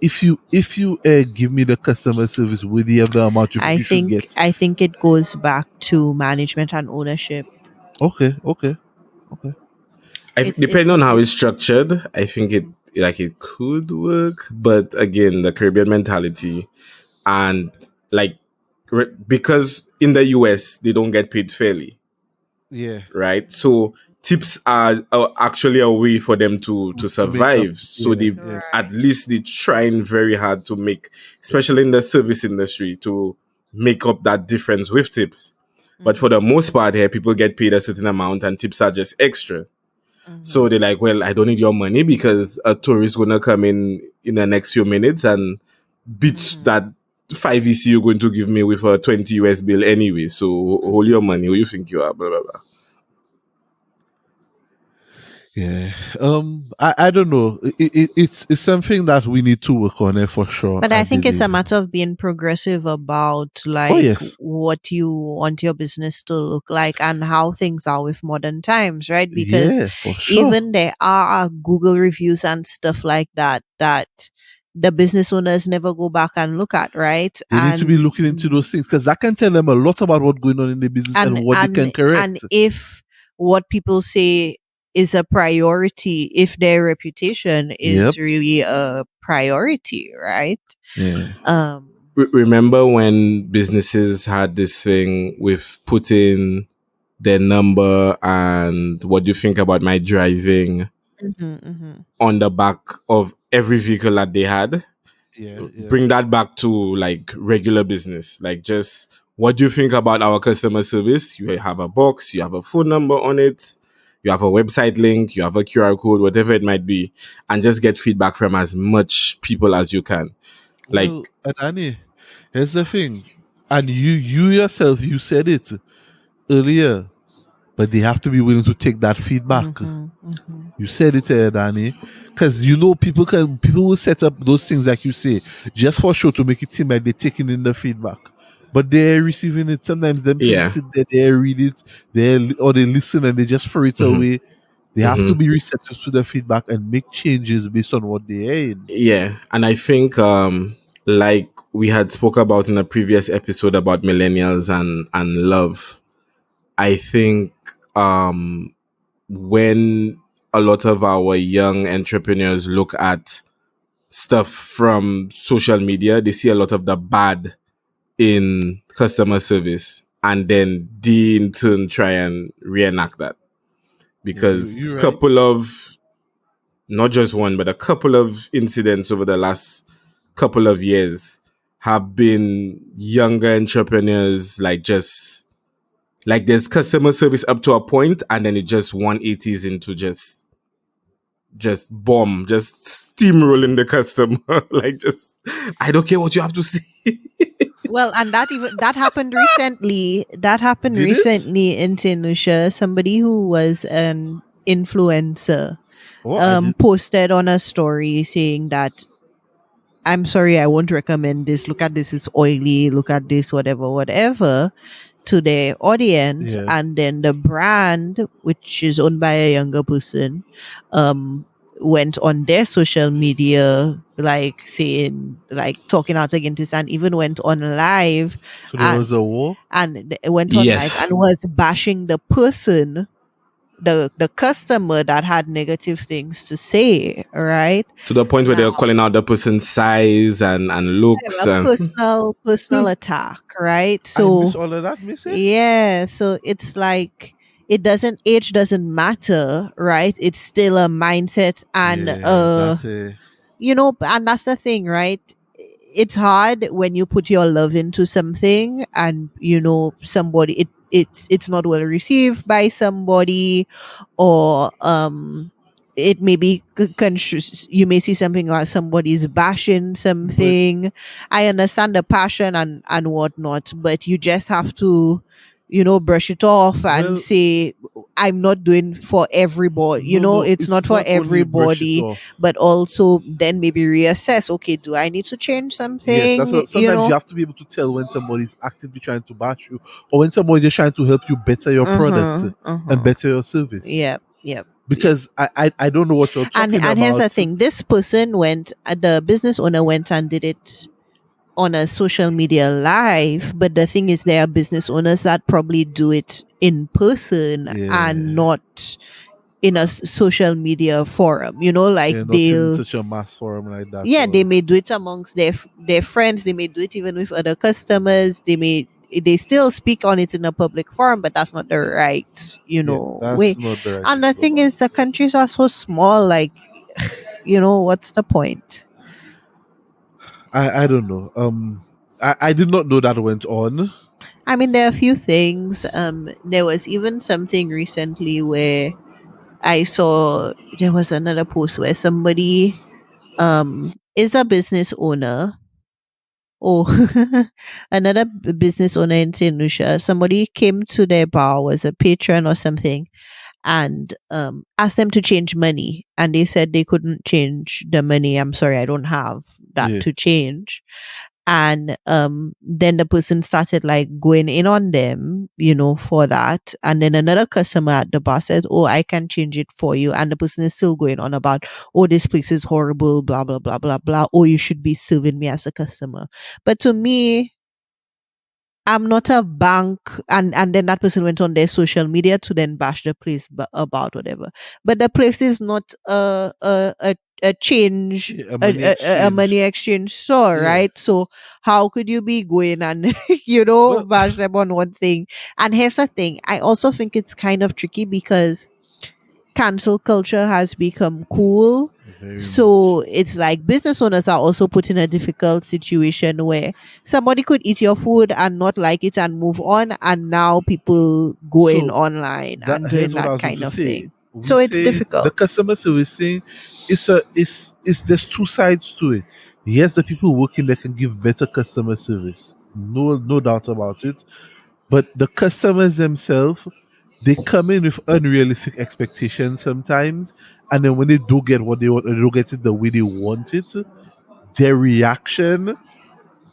give me the customer service with the amount you should get, I think it goes back to management and ownership. Okay. Depending on how it's structured, I think it could work. But again, the Caribbean mentality, and because in the US they don't get paid fairly. Yeah. Right. So tips are actually a way for them to survive. So they at least they trying very hard to make, especially in the service industry, to make up that difference with tips. But for the most part here, people get paid a certain amount and tips are just extra. So they're like, well, I don't need your money because a tourist gonna come in the next few minutes and beat that 5 EC you're going to give me with a 20 US bill anyway. So hold your money. Who you think you are? Blah, blah, blah. Yeah. I don't know. It's something that we need to work on it for sure. But I think it's a matter of being progressive about what you want your business to look like and how things are with modern times, right? Because for sure. even there are Google reviews and stuff like that the business owners never go back and look at, right? They need to be looking into those things because that can tell them a lot about what's going on in the business and what they can correct. And if what people say is a priority, if their reputation is really a priority, right? Yeah. Remember when businesses had this thing with putting their number and what do you think about my driving on the back of every vehicle that they had? Yeah. Bring that back to like regular business. Like, just what do you think about our customer service? You have a box, you have a phone number on it, you have a website link, you have a QR code, whatever it might be, and just get feedback from as much people as you can. Well, Annie, here's the thing. And you yourself, you said it earlier, but they have to be willing to take that feedback. You said it, Danny, because people will set up those things like you say just for show to make it seem like they're taking in the feedback, but they're receiving it. Sometimes them sit there, they read it, they listen and they just throw it away. They have to be receptive to the feedback and make changes based on what they're hearing. Yeah, and I think like we had spoke about in a previous episode about millennials and love. I think when a lot of our young entrepreneurs look at stuff from social media, they see a lot of the bad in customer service, and then they in turn try and reenact that. Because You're right. couple of, not just one, but a couple of incidents over the last couple of years have been younger entrepreneurs there's customer service up to a point and then it just 180s into just bomb, just steamrolling the customer. I don't care what you have to say. Well, and that happened recently. That happened recently in St. Lucia. Somebody who was an influencer posted on a story saying that, I'm sorry, I won't recommend this. Look at this, it's oily. Look at this, whatever, to their audience. Yeah. And then the brand, which is owned by a younger person, went on their social media, talking out against this, and even went on live. So there was a war? And it went on live and was bashing the person the customer that had negative things to say, right? To the point where they're Now, calling out the person's size and looks a and personal attack, right? I miss So all of that, Missy. yeah, so it's like it doesn't age doesn't matter, right? It's still a mindset and Yeah, that's a and that's the thing, right? It's hard when you put your love into something and somebody it's not well received by somebody, or it may be you may see something like somebody's bashing but something. I understand the passion and whatnot, but you just have to brush it off and well, say, I'm not doing for everybody. no, It's not it's for not only brush it everybody, off. but also then maybe reassess, okay, do I need to change Yes, that's something? what sometimes you have to be able to tell when somebody's actively trying to bash you or when somebody's just trying to help you better your product Uh-huh, and uh-huh. better your service. Yep, yep, yep. Because I don't know what you're talking And here's the about. thing, this person went the business owner went and did it on a social media live, but the thing is, there are business owners that probably do it in person and Yeah. not in a social media forum, like Yeah, not in they'll such a mass forum like that. yeah, they Or may do it amongst their friends, they may do it even with other customers, they still speak on it in a public forum, but that's not the right yeah, way. that's not the right way And to the go thing about is, the it. countries are so small, like what's the point? I don't know. I did not know that went on. I mean, there are a few things. There was even something recently where I saw there was another post where somebody is a business owner. Oh, another business owner in St. Lucia. Somebody came to their bar, was a patron or something, and asked them to change money. And they said they couldn't change the money. I'm sorry, I don't have that Yeah. to change. And then the person started like going in on them, for that. And then another customer at the bar said, oh, I can change it for you. And the person is still going on about, oh, this place is horrible, blah blah blah blah blah, oh, you should be serving me as a customer. But to me, I'm not a bank. And then that person went on their social media to then bash the place about whatever. But the place is not a change, Yeah, a money a money exchange. exchange store, Yeah. right? So how could you be going and Well, bash them on one thing? And here's the thing, I also think it's kind of tricky because cancel culture has become cool. very So much. it's like business owners are also put in a difficult situation where somebody could eat your food and not like it and move on. And now people going So online that and doing here's what I that was going kind to of say. thing. We So it's say the difficult. customer service thing is there's two sides to it. Yes, the people working there can give better customer service. No doubt about it. But the customers themselves, they come in with unrealistic expectations sometimes. And then when they do get what they want, or they don't get it the way they want it, their reaction,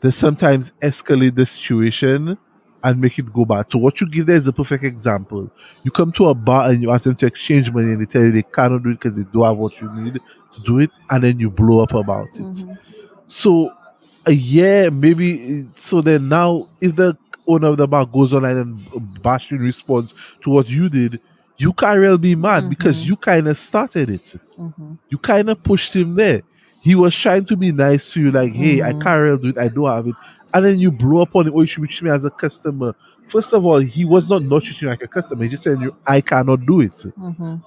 they sometimes escalate the situation and make it go bad. So what you give there is a perfect example. You come to a bar and you ask them to exchange money and they tell you they cannot do it because they don't have what you need to do it, and then you blow up about it. Mhm. So yeah, maybe so then now if the owner of the bar goes online and bash in response to what you did, you can't really be mad because Mhm. you kind of started it. Mhm. You kind of pushed him there. He was trying to be nice to you, like, hey, I Mhm. can't really do it, I don't have it. And then you blow up on it, oh, you should treat me as a customer. First of all, he was not treating you like a customer. He just said you, I cannot do it. Mhm.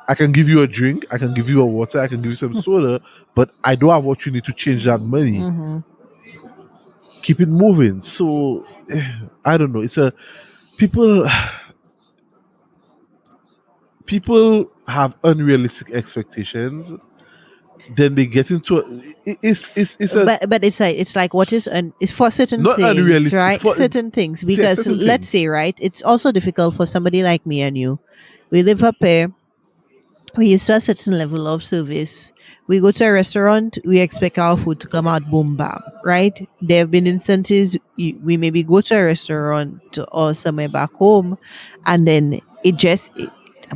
I can give you a drink, I can give you a water, I can give you some soda, but I don't have what you need to change that money. Mhm. Keep it moving. So I don't know. It's a people people have unrealistic expectations. Then they get into it's a But it's like what is it's for certain not things, unrealistic right? for Certain things, yeah, because certain let's things. say, right, it's also difficult for somebody like me and you. We live up here, we used to a certain level of service. We go to a restaurant, we expect our food to come out boom bam, right? There have been instances we maybe go to a restaurant or somewhere back home, and then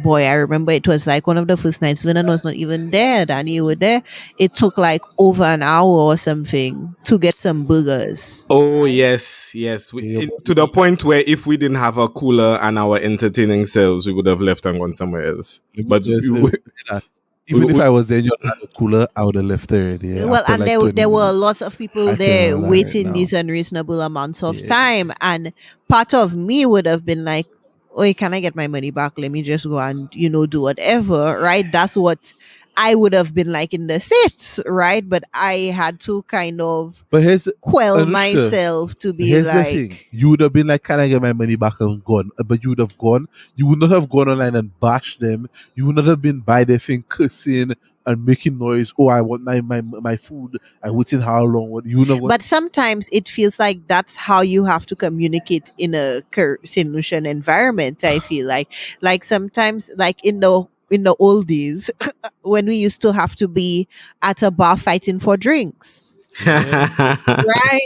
boy, I remember it was like one of the first nights Vernon was not even there. Danny, you were there. It took like over an hour or something to get some burgers. Oh yes, yes. Yeah, To the point where if we didn't have a cooler and our entertaining selves, we would have left and gone somewhere else. let me But just say that even if I was there and you had a cooler, I would have left there already. Yeah, Well, after and like there 20 there were minutes. lots of people I there cannot lie right waiting now. these unreasonable amounts of Yeah. time, and part of me would have been like, "Oh, can I get my money back? Let me just go and do whatever." Right? That's what I would have been like in the States, right? But I had to kind of But here's quell Anushka, myself to be here's the thing. like, You would have been like, can I get my money back and gone? But you would have gone. You would not have gone online and bashed them. You would not have been by their thing cursing and making noise. Oh, I want my food. I'm waiting how long? What you would have but sometimes it feels like that's how you have to communicate in a solution environment. I feel like sometimes, like in the old days, when we used to have to be at a bar fighting for drinks, right?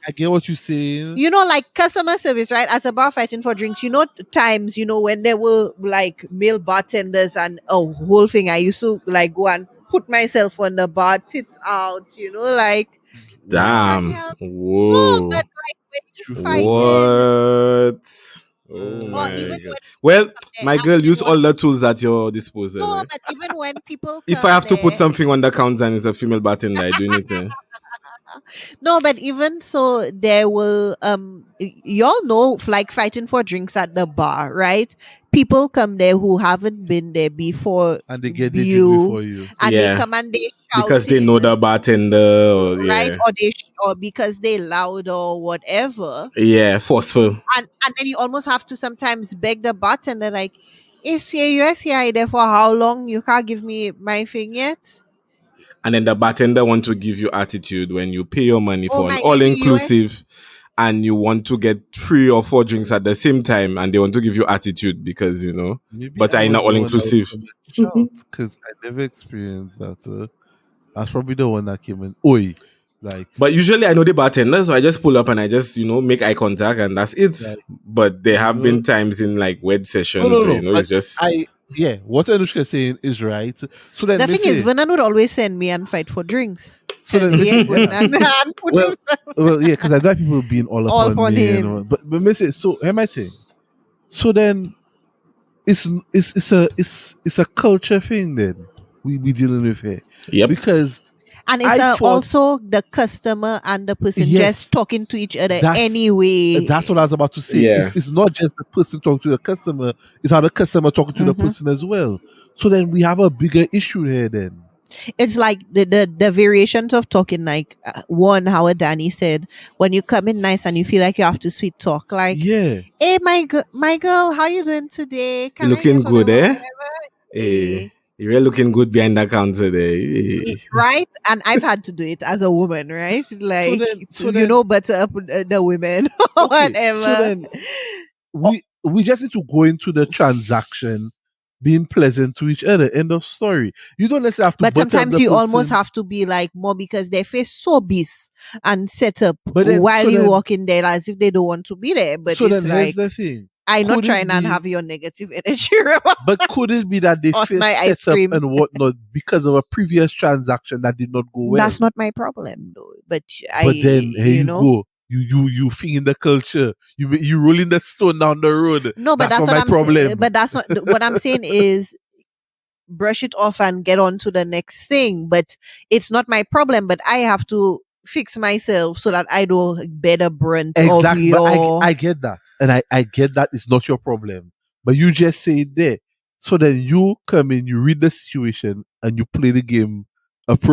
I get what you're saying. Like customer service, right? As a bar fighting for drinks, times, when there were like male bartenders and a whole thing, I used to like go and put myself on the bar, tits out, like, I can't damn. help. No, Whoa. but like when you're True. fighting, What? Oh or my even god. when Well, they're my girl, asking use what all the tools at your disposal. no, Eh? but even when people If I come have to put there, something on the counter and it's a female bartender, I do anything. no, but even so, there were y'all know, like fighting for drinks at the bar, right? People come there who haven't been there before And they get the drink you, before you. and they Yeah. come and they Because they shouting, know the bartender or right? yeah. Or because they loud or whatever, Yeah, forceful. and then you almost have to sometimes beg the bartender, like, is here there for how long? You can't give me my thing yet. And then the bartender want to give you attitude when you pay your money Oh for an my, US. all-inclusive and you want to get 3 or 4 drinks at the same time and they want to give you attitude because, Maybe but I I not was the one that would all-inclusive. come and shout because I never experienced that. That's probably the one that came in. Oi, like, But usually I know the bartender, so I just pull up and I just, make eye contact and that's it. like But there have know, been times in like wed no, sessions no, where, no. But it's just what Anushka is saying is right. So then, The thing is, listen. Vernon would always send me and fight for drinks. So Because then, he ain't listen. going Yeah. and put Well, himself yeah, because I know people being all all upon upon me. him. But listen. So, hear my thing. So then, it's a culture thing. Then we dealing with here yep. because And it's I thought also the customer and the person Yes. just talking to each other That's- anyway. that's what I was about to say. Yeah. It's not just the person talking to the customer; it's how the customer talking to the Mhm. person as well. So then we have a bigger issue here. Then It's like the variations of talking, like one, how Danny said, when you come in nice and you feel like you have to sweet talk, like, yeah, hey, my girl, how you doing today? You looking get good, whatever, eh? whatever?" Eh, you're looking good behind the counter there. Eh. Right? And I've had to do it as a woman, right? Like, so then- butter up the women or Okay, whatever. so then we just need to go into the transaction being pleasant to each other. End of story. You don't necessarily have to. But butter up sometimes the you almost person. have to be like more because their face so beast and set up But then- while so you then- walk in there as if they don't want to be there. But so it's then here's like, the thing. I'm not could it trying and be- have your negative energy. But could it be that they On feel my ice set up cream. and whatnot because of a previous transaction that did not go well? That's not my problem, though. But But then here you go. You feel in the culture. You rolling the stone down the road. No, but that's not what my I'm problem. But that's not what I'm saying is brush it off and get on to the next thing. But it's not my problem. But I have to fix myself so that I don't bear the brunt of Exactly. But your. I get that. And I get that it's not your problem. But you just say it there. So then you come in, you read the situation, and you play the game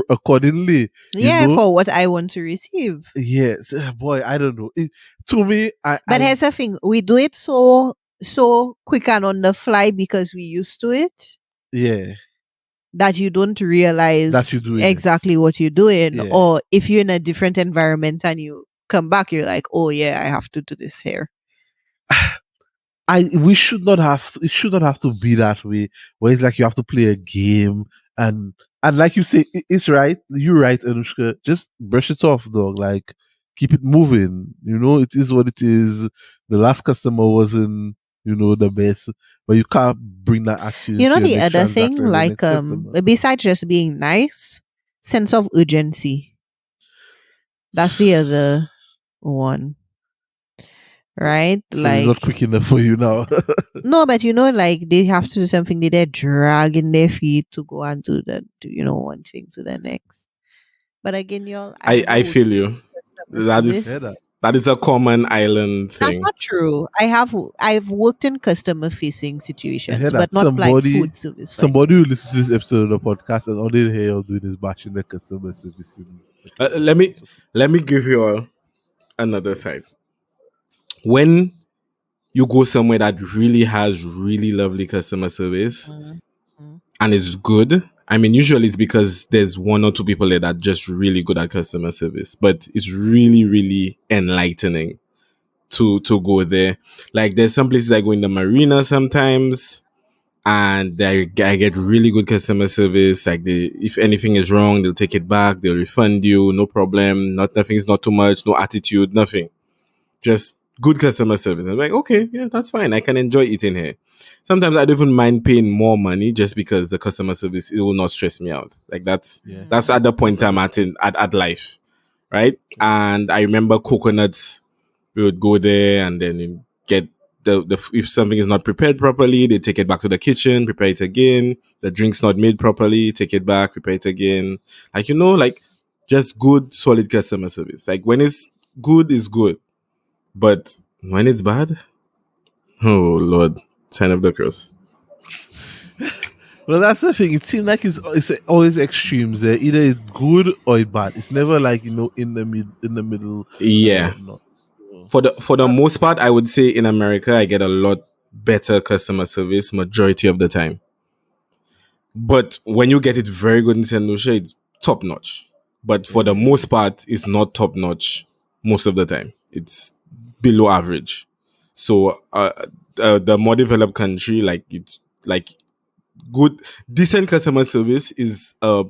accordingly. Yeah, know? for what I want to receive. Yes. Boy, I don't know. To me, But here's the thing: we do it so quick and on the fly because we used to it yeah. that you don't realize That you're doing it. exactly what you're doing. Yeah. Or if you're in a different environment and you come back, you're like, oh yeah, I have to do this here. We should not have it should not have to be that way where it's like you have to play a game and like you say it's right, you're right, Anushka, just brush it off, dog. Like keep it moving, it is what it is. The last customer wasn't the best, but you can't bring that attitude You into know your the next other thing, transaction with the like next customer. besides just being nice, sense of urgency. That's the other one. Right? So they're not Like quick enough for you now. no, but like they have to do something, they're dragging their feet to go and do that, one thing to the next. But again, y'all, I never I worked feel in you. customer That Yeah, is that. service. that is a common island That's thing. not true. I've worked in customer facing I hear situations, but that not like food service. Like somebody who listens to this episode of the podcast and all they hear you doing is bashing the customer service in the Uh, Caribbean. let me let me give you another side. When you go somewhere that really has really lovely customer service mm, mm, and it's good, I mean, usually it's because there's one or two people there that are just really good at customer service, but it's really, really enlightening to go there. Like there's some places I go in the marina sometimes and I get really good customer service. Like if anything is wrong, they'll take it back, they'll refund you, no problem. Nothing's not too much, no attitude, nothing. Just good customer service. I'm like, okay, yeah, that's fine. I can enjoy eating here. Sometimes I don't even mind paying more money just because the customer service, it will not stress me out. Like Yeah, that's mm, at the that's point I'm at at life, right? And I remember coconuts. We would go there and then get the if something is not prepared properly, they take it back to the kitchen, prepare it again. The drink's not made properly, take it back, prepare it again. Like like just good, solid customer service. Like when it's good, it's good. But when it's bad, oh Lord, sign of the cross. well, that's the thing. It seems like it's always extremes there. Either it's good or it's bad. It's never like in the middle and Yeah. whatnot. So, For the that most part, I would say in America I get a lot better customer service majority of the time. But when you get it very good in St. Lucia, it's top notch. But for the most part, it's not top notch most of the time. It's below average. So the more developed country, like it's like good, decent customer service is a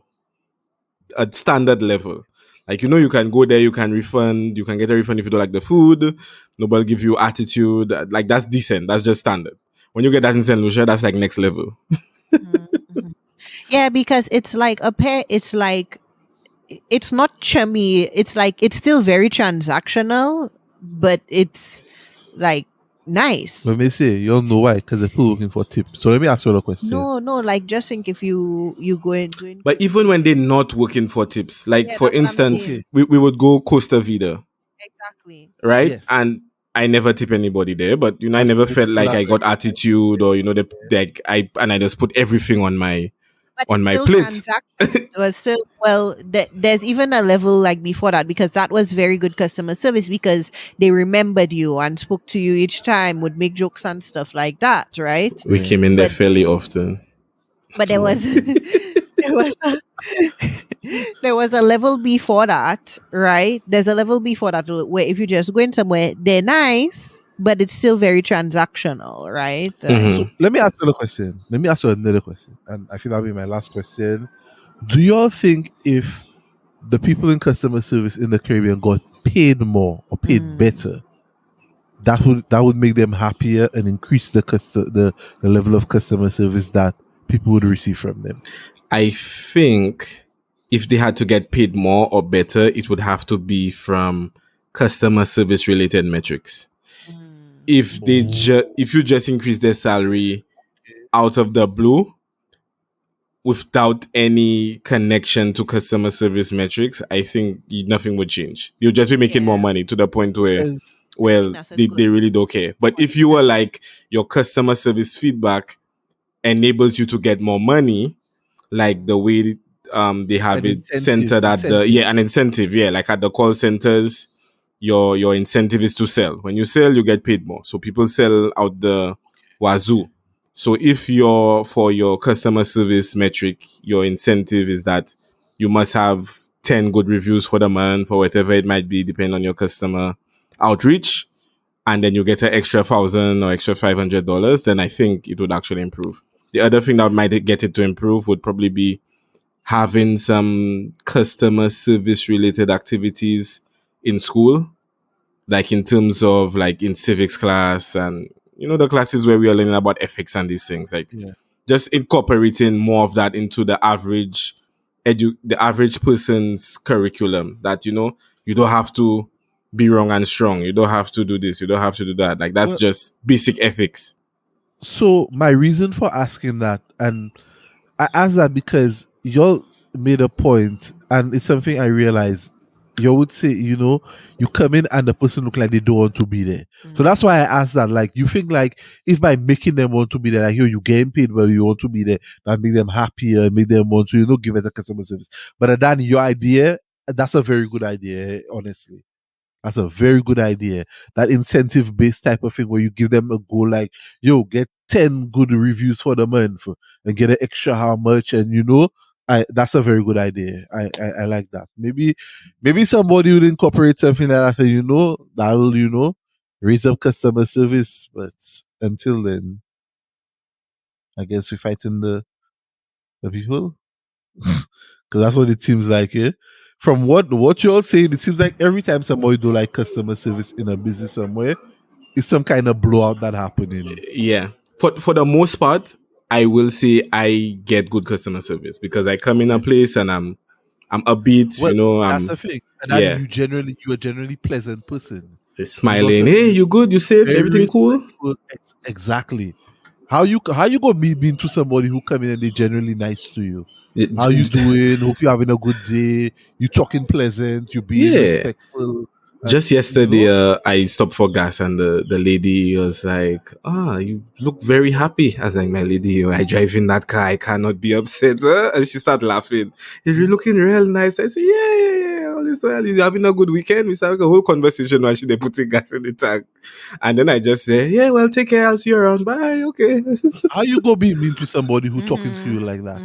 standard level. Like you can go there, you can refund, you can get a refund if you don't like the food. Nobody give you attitude. Like that's decent. That's just standard. When you get that in St. Lucia, that's like next level. mm, mhm. Yeah, because it's like a pair. It's like it's not chummy. It's like it's still very transactional, but it's like But nice. may say you all know why because they're people looking for tips. So let me ask you a question. No, no, like just think if you go in But even when they're not working for tips, like yeah, for that's what I'm instance, saying. Okay. we would go Costa Vida, Exactly. right? Yes. And I never tip anybody there, but I That's never great. felt So like I that's got attitude or I just put everything on But it's my still plate. transactional. It was still well. There's even a level like before that because that was very good customer service because they remembered you and spoke to you each time, would make jokes and stuff like that, right? We yeah. came in there But fairly often. there So was there was a, there was a level before that, right? There's a level before that where if you just go in somewhere, they're nice, but it's still very transactional, right? Like, So let me ask you another question. Let me ask you another question. And I think that'll be my last question. Do y'all think if the people in customer service in the Caribbean got paid more or paid mm, better, that would make them happier and increase the level of customer service that people would receive from them? I think if they had to get paid more or better, it would have to be from customer service related metrics. mm, If you just increase their salary out of the blue without any connection to customer service metrics, I think nothing would change. You'll just be making more yeah, money to the point where, Because I think well, that's a they good really don't care. But if point. you were like your customer service feedback enables you to get more money, like the Mm, way they have an it centered at the incentive. an incentive, yeah, like at the call centers, your incentive is to sell. When you sell, you get paid more. So people sell out the wazoo. So if for your customer service metric, your incentive is that you must have 10 good reviews for the month or whatever it might be, depending on your customer outreach, and then you get an extra 1,000 or extra $500, then I think it would actually improve. The other thing that might get it to improve would probably be having some customer service related activities in school, like in terms of like in civics class and the classes where we are learning about ethics and these things, like Yeah. just incorporating more of that into the average person's curriculum, that you don't have to be wrong and strong, you don't have to do this, you don't have to do that, like that's Well, just basic ethics. so my reason for asking that, and I asked that because y'all made a point, and it's something I realized. You would say, you come in and the person look like they don't want to be there. So that's why I asked that. Like, you think like if by making them want to be there, like yo, you getting paid, well, you want to be there, that make them happier, make them want to, give it a customer service. But then your idea, that's a very good idea, honestly. That's a very good idea. That incentive based type of thing where you give them a goal like, yo, get 10 good reviews for the month and get an extra how much. And that's a very good idea. I like that. Maybe somebody would incorporate something like that, and that'll, raise up customer service. But until then, I guess we're fighting the people. Because that's what it seems like, eh? From what you're saying, it seems like every time somebody do like customer service in a business somewhere, it's some kind of blowout that happening. Yeah, for the most part, I will say I get good customer service because I come in a Okay. place and I'm upbeat, Well, that's I'm the thing. And then yeah, you're a generally pleasant person. You're not smiling. a, Hey, you good? You safe? very Everything cool? respectful. Exactly. How you gonna be mean to somebody who come in and they generally nice to you? How you doing? Hope you're having a good day. You talking pleasant. You being Yeah. respectful. Just yesterday, I stopped for gas and the lady was like, you look very happy. I was like, my lady, I drive in that car. I cannot be upset. Huh? And she started laughing. If you're looking real nice, I said, yeah. All is well. You having a good weekend? We started a whole conversation while she they putting gas in the tank. And then I just said, yeah, well, take care. I'll see you around. Bye. Okay. How you gonna be mean to somebody who talking to you like that?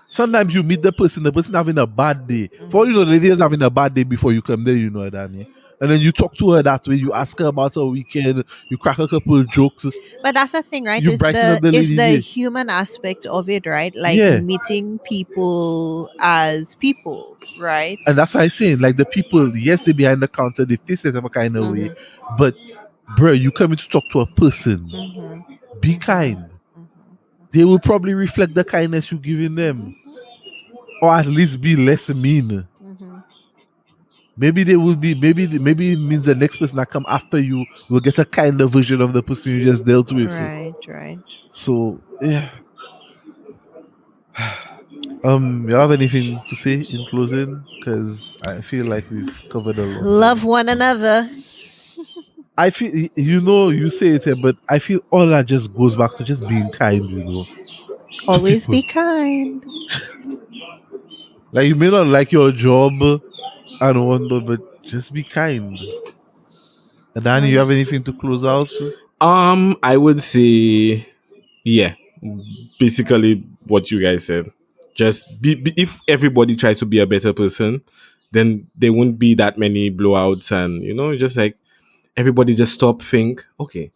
Sometimes you meet the person having a bad day. For all you know, the lady is having a bad day before you come there, Danny. And then you talk to her that way, you ask her about her weekend, you crack a couple of jokes, But that's the thing, right? you brighten up the It's lady the day. human aspect of it, right? Like Yeah. meeting people as people, right? And that's why I'm saying, like the people, yes, they behind the counter, they face it some kind of way. But bro, you come in to talk to a person. Be kind. They will probably reflect the kindness you're giving them. Or at least be less mean. Maybe they will be. Maybe it means the next person that come after you will get a kinder version of the person you just dealt with. Right. So yeah. You have anything to say in closing? Because I feel like we've covered a lot. Love one another. I feel you say it here, but I feel all that just goes back to just being kind. To Always people. be kind. Like you may not like your job and whatnot, but just be kind. And Danny, you have anything to close out? I would say, yeah, basically what you guys said. Just if everybody tries to be a better person, then there won't be that many blowouts, and just like everybody just stop, think, okay,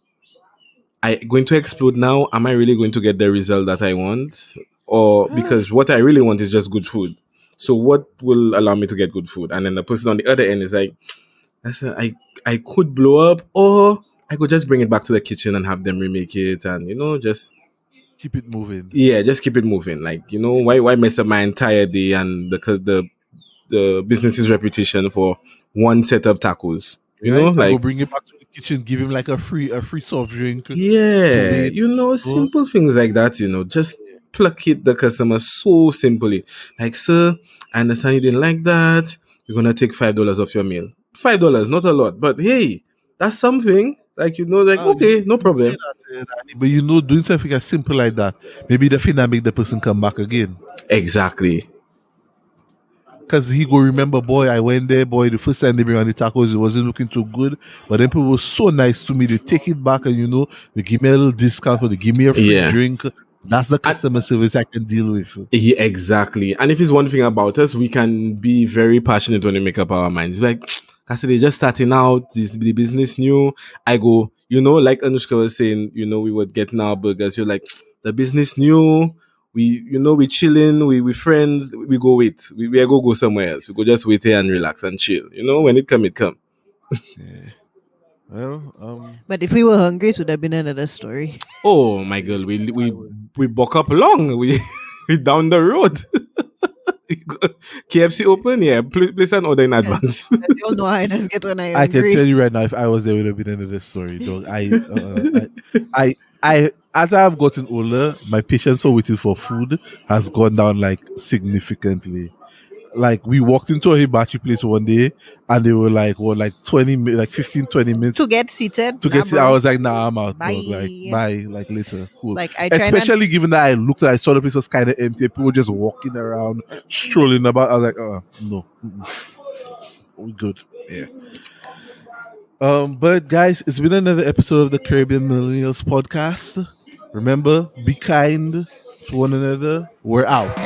I going to explode now. Am I really going to get the result that I want? Or because what I really want is just good food. So what will allow me to get good food? And then the person on the other end is like, I could blow up, or I could just bring it back to the kitchen and have them remake it, and just Keep it moving. just keep it moving. Like why mess up my entire day and the business's reputation for one set of tacos? Right? I go Like, bring it back to the kitchen, give him like a free soft drink. yeah, Donate. simple things like that. Just pluck it the customer so simply. Like, sir, I understand you didn't like that. We're gonna take $5 off your meal. $5, not a lot, but hey, that's something. Like, like, okay, no You say problem. that, Danny, but doing something as simple like that, maybe the thing that make the person come back again. Exactly. Because he go remember, boy, I went there, boy, the first time they bring on the tacos, it wasn't looking too good. But then people were so nice to me, they take it back and they give me a little discount or they give me a free Yeah. drink. That's the customer service I can deal with. Yeah, exactly. And if it's one thing about us, we can be very passionate when we make up our minds. Like, I said, they're just starting out, the business new. I go, like Anushka was saying, we would get now burgers. You're like, the business new. We chilling, we friends. We go wait. We go somewhere else. We go just wait here and relax and chill. When it come, it come. Yeah. Well, But if we were hungry, it would have been another story. Oh my girl, we buck up long. We down the road. KFC open, yeah. Place an order in advance. As you all know, I just get when I I can hungry. tell you right now, if I was there, it would have been another story, dog. As I have gotten older, my patience for waiting for food has gone down like significantly. Like we walked into a hibachi place one day, and they were like, "What, like 20 minutes, like 15, 20 minutes To get seated. to get seated?" I bro. was like, "Nah, I'm out, dog. Like, Bye. bye, like later, cool." Like I try Especially given that I looked and I saw the place was kind of empty, people just walking around, strolling about. I was like, no, we good, yeah." But guys, it's been another episode of the Caribbean Millennials podcast. Remember, be kind to one another. We're out.